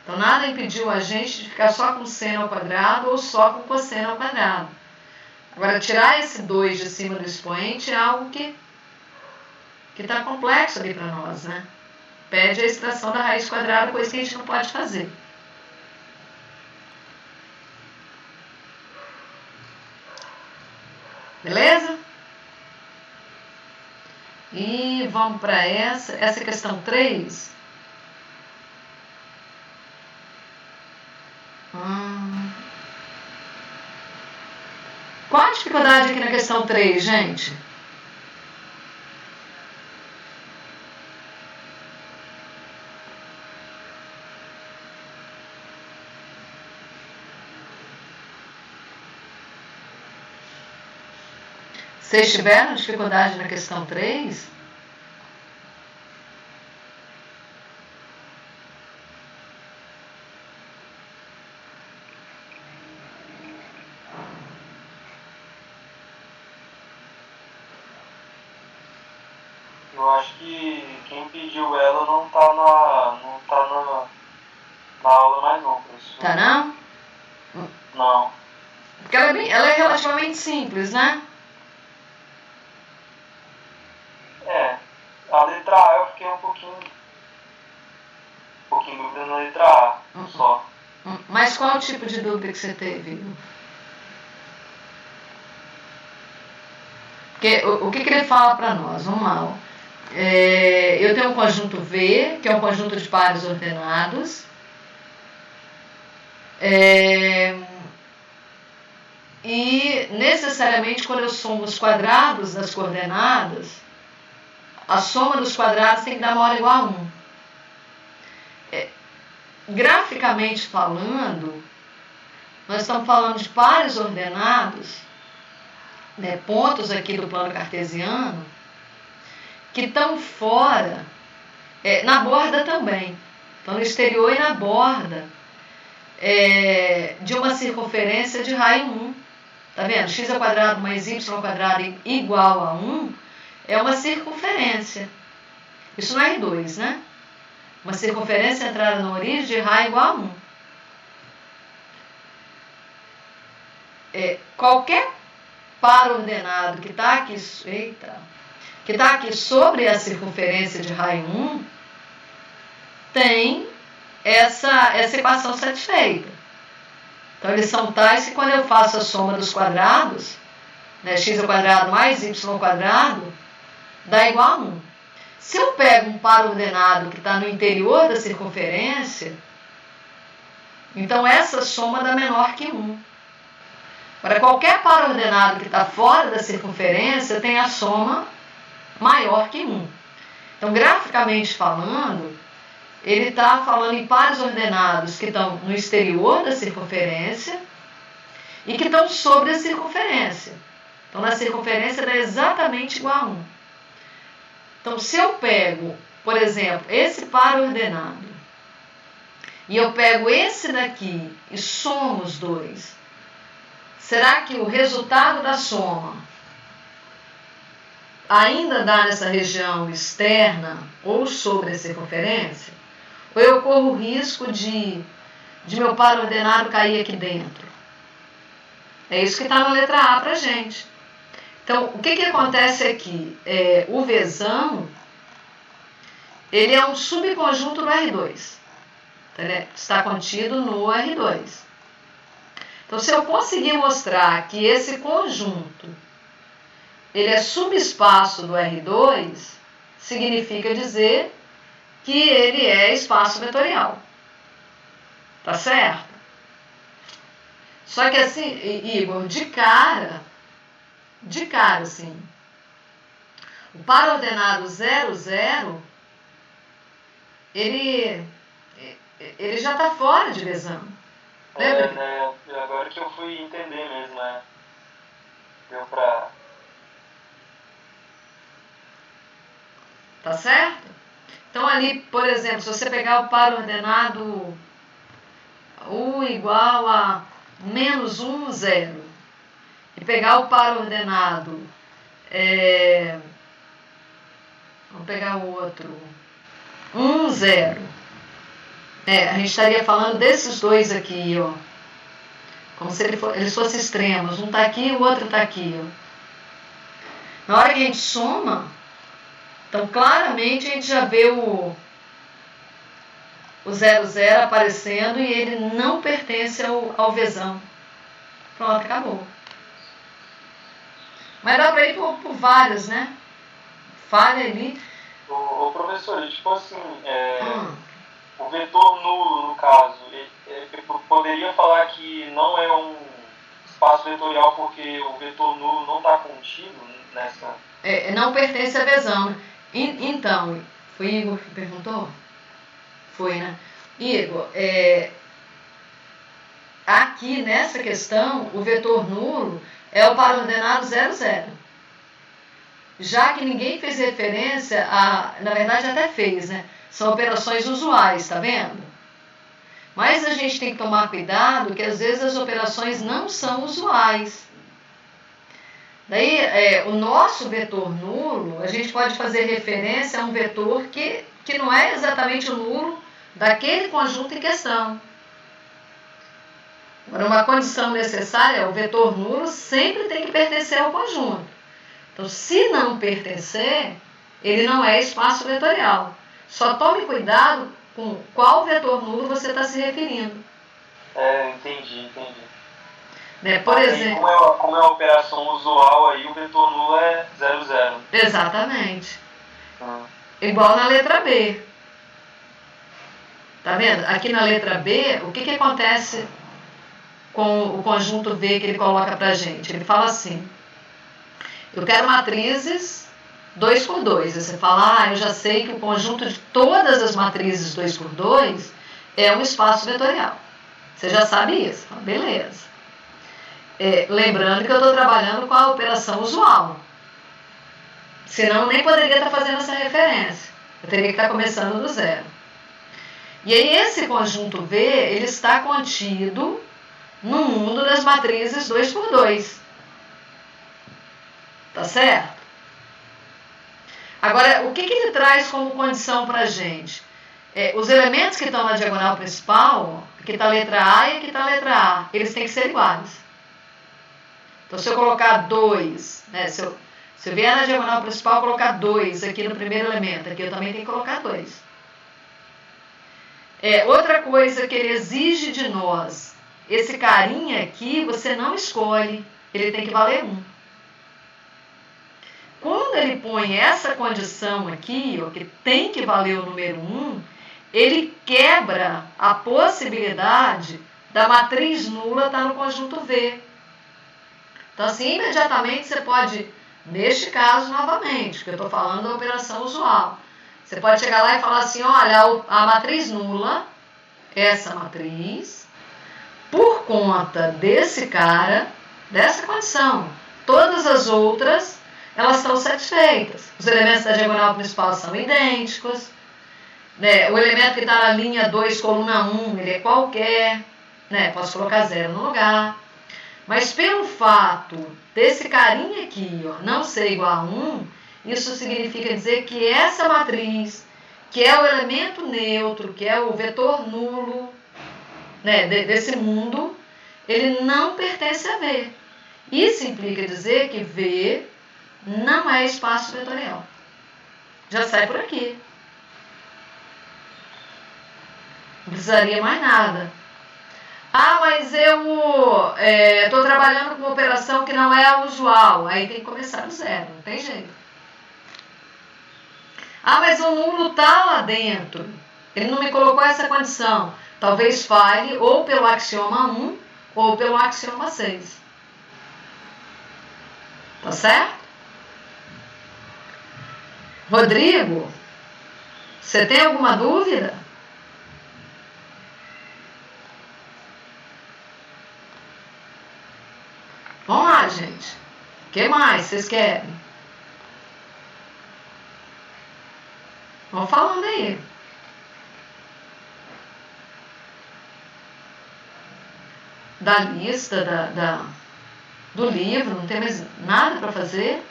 Então, nada impediu a gente de ficar só com seno ao quadrado ou só com cosseno ao quadrado. Agora, tirar esse 2 de cima do expoente é algo que está complexo ali para nós, né? Pede a extração da raiz quadrada, coisa que a gente não pode fazer. Beleza? E vamos para essa questão 3. Qual a dificuldade aqui na questão 3, gente? Vocês tiveram dificuldade na questão 3? Eu acho que quem pediu ela não tá na aula mais não, professor. Tá não? Não. Porque ela é relativamente simples, né? A letra A eu fiquei um pouquinho dúvida na letra A, só. Mas qual o tipo de dúvida que você teve? Porque, o que ele fala para nós? Vamos lá. Eu tenho um conjunto V, que é um conjunto de pares ordenados. E necessariamente quando eu somo os quadrados das coordenadas, a soma dos quadrados tem que dar maior ou igual a 1. Graficamente falando, nós estamos falando de pares ordenados, né, pontos aqui do plano cartesiano, que estão fora, na borda também. Então, no exterior e na borda de uma circunferência de raio 1. Tá vendo? X ao quadrado mais y ao quadrado igual a 1 é uma circunferência. Isso no R2, né? Uma circunferência entrada na origem de raio igual a 1. Qualquer par ordenado que está aqui, sobre a circunferência de raio 1 tem essa equação satisfeita. Então, eles são tais que quando eu faço a soma dos quadrados, né, x ao quadrado mais y ao quadrado, dá igual a 1. Se eu pego um par ordenado que está no interior da circunferência, então essa soma dá menor que 1. Agora, qualquer par ordenado que está fora da circunferência tem a soma maior que 1. Então, graficamente falando, ele está falando em pares ordenados que estão no exterior da circunferência e que estão sobre a circunferência. Então, na circunferência dá exatamente igual a 1. Então, se eu pego, por exemplo, esse par ordenado e eu pego esse daqui e somo os dois, será que o resultado da soma ainda dá nessa região externa ou sobre a circunferência? Ou eu corro o risco de meu par ordenado cair aqui dentro? É isso que está na letra A para a gente. Então, o que acontece aqui? O Vzão, ele é um subconjunto do R2. Está contido no R2. Então, se eu conseguir mostrar que esse conjunto ele é subespaço do R2, significa dizer que ele é espaço vetorial. Tá certo? Só que assim, Igor, de cara assim, o par ordenado 0, 0, ele já está fora de Vzão. Lembra? Agora que eu fui entender mesmo, deu pra... Tá certo? Então, ali, por exemplo, se você pegar o par ordenado U igual a menos 1, 0, e pegar o par ordenado, vamos pegar o outro, 1, 0, a gente estaria falando desses dois aqui, ó, como se eles fossem extremos, um está aqui e o outro está aqui, ó. Na hora que a gente soma, então claramente a gente já vê o 0, 0 aparecendo e ele não pertence ao Vzão. Pronto, acabou. Mas dá para ir por vários, né? Falha ali. Ô professor, tipo assim, o vetor nulo, no caso, eu poderia falar que não é um espaço vetorial porque o vetor nulo não está contido nessa... não pertence a Vzão. Então, foi Igor que perguntou? Foi, né? Igor, aqui nessa questão, o vetor nulo é o par ordenado 0, 0. Já que ninguém fez referência na verdade até fez, né? São operações usuais, tá vendo? Mas a gente tem que tomar cuidado que às vezes as operações não são usuais. Daí, o nosso vetor nulo, a gente pode fazer referência a um vetor que não é exatamente o nulo daquele conjunto em questão. Agora, uma condição necessária é o vetor nulo sempre tem que pertencer ao conjunto. Então, se não pertencer, ele não é espaço vetorial. Só tome cuidado com qual vetor nulo você está se referindo. Entendi. Por exemplo, como é a operação usual, aí o vetor nulo é 0, 0. Exatamente. Igual na letra B. Tá vendo? Aqui na letra B, o que acontece com o conjunto V que ele coloca para a gente. Ele fala assim, eu quero matrizes 2 por 2. Aí você fala, eu já sei que o conjunto de todas as matrizes 2 por 2 é um espaço vetorial. Você já sabe isso? Fala, beleza. Lembrando que eu estou trabalhando com a operação usual. Senão eu nem poderia estar fazendo essa referência. Eu teria que estar começando do zero. E aí esse conjunto V, ele está contido no mundo das matrizes 2 por 2. Tá certo? Agora, o que ele traz como condição para a gente? Os elementos que estão na diagonal principal, aqui está a letra A e aqui está a letra A, eles têm que ser iguais. Então, se eu colocar 2, né, se eu vier na diagonal principal, colocar 2 aqui no primeiro elemento, aqui eu também tenho que colocar 2. Outra coisa que ele exige de nós, esse carinha aqui você não escolhe, ele tem que valer 1. Quando ele põe essa condição aqui, que tem que valer o número 1, ele quebra a possibilidade da matriz nula estar no conjunto V. Então, assim, imediatamente você pode, neste caso, novamente, porque eu estou falando da operação usual, você pode chegar lá e falar assim, olha, a matriz nula, essa matriz, por conta desse cara, dessa condição, todas as outras, elas estão satisfeitas. Os elementos da diagonal principal são idênticos, né? O elemento que está na linha 2, coluna 1, ele é qualquer, né? Posso colocar 0 no lugar. Mas pelo fato desse carinha aqui não ser igual a 1, isso significa dizer que essa matriz, que é o elemento neutro, que é o vetor nulo, né, desse mundo, ele não pertence a V. Isso implica dizer que V não é espaço vetorial. Já sai por aqui. Não precisaria mais nada. Mas eu estou trabalhando com uma operação que não é a usual. Aí tem que começar do zero, não tem jeito. Mas o nulo está lá dentro. Ele não me colocou essa condição. Talvez falhe ou pelo axioma 1 ou pelo axioma 6. Tá certo? Rodrigo, você tem alguma dúvida? Vamos lá, gente. O que mais vocês querem? Vão falando aí. Da lista, do livro, não tem mais nada para fazer.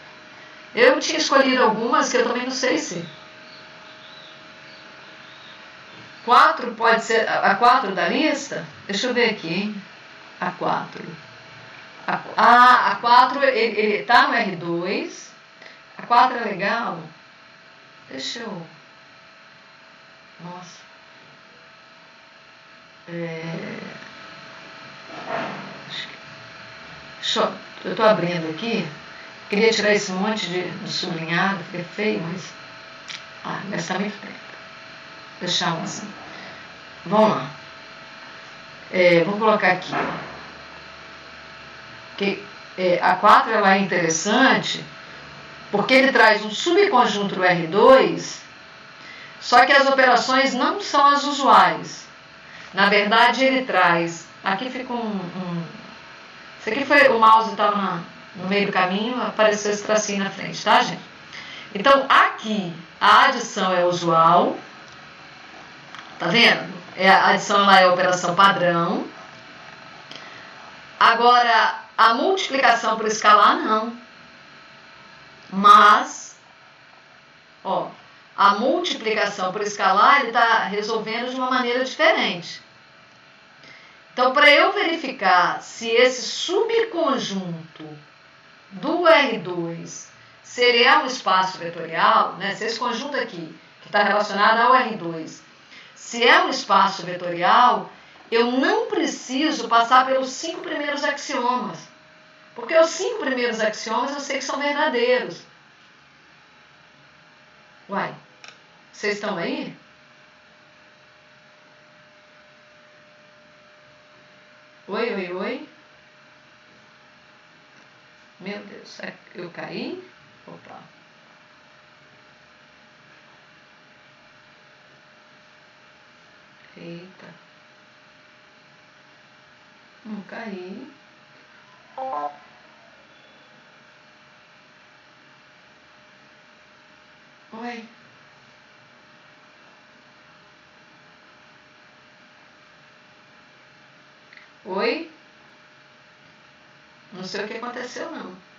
Eu tinha escolhido algumas que eu também não sei se. 4 pode ser a 4 da lista? Deixa eu ver aqui, hein? A 4. A 4, ele tá no R2. A 4 é legal. Deixa eu... Nossa. Eu tô abrindo aqui. Queria tirar esse monte de sublinhado, fica feio, mas... gasta muito tempo. Deixar assim. Vamos lá. Vou colocar aqui, que a 4 ela é interessante porque ele traz um subconjunto do R2, só que as operações não são as usuais. Na verdade, ele traz... Aqui fica isso aqui foi... O mouse estava no meio do caminho, apareceu esse tracinho na frente, tá, gente? Então, aqui, a adição é usual. Tá vendo? A adição lá é a operação padrão. Agora, a multiplicação por escalar, não. Mas, a multiplicação por escalar, ele está resolvendo de uma maneira diferente. Então, para eu verificar se esse subconjunto do R2, se ele é um espaço vetorial, né, se esse conjunto aqui, que está relacionado ao R2, se é um espaço vetorial, eu não preciso passar pelos 5 primeiros axiomas. Porque os 5 primeiros axiomas eu sei que são verdadeiros. Uai, vocês estão aí? Oi, oi, oi. Meu Deus, eu caí? Opa. Eita. Não caí. Oi. Oi? Não sei o que aconteceu, não.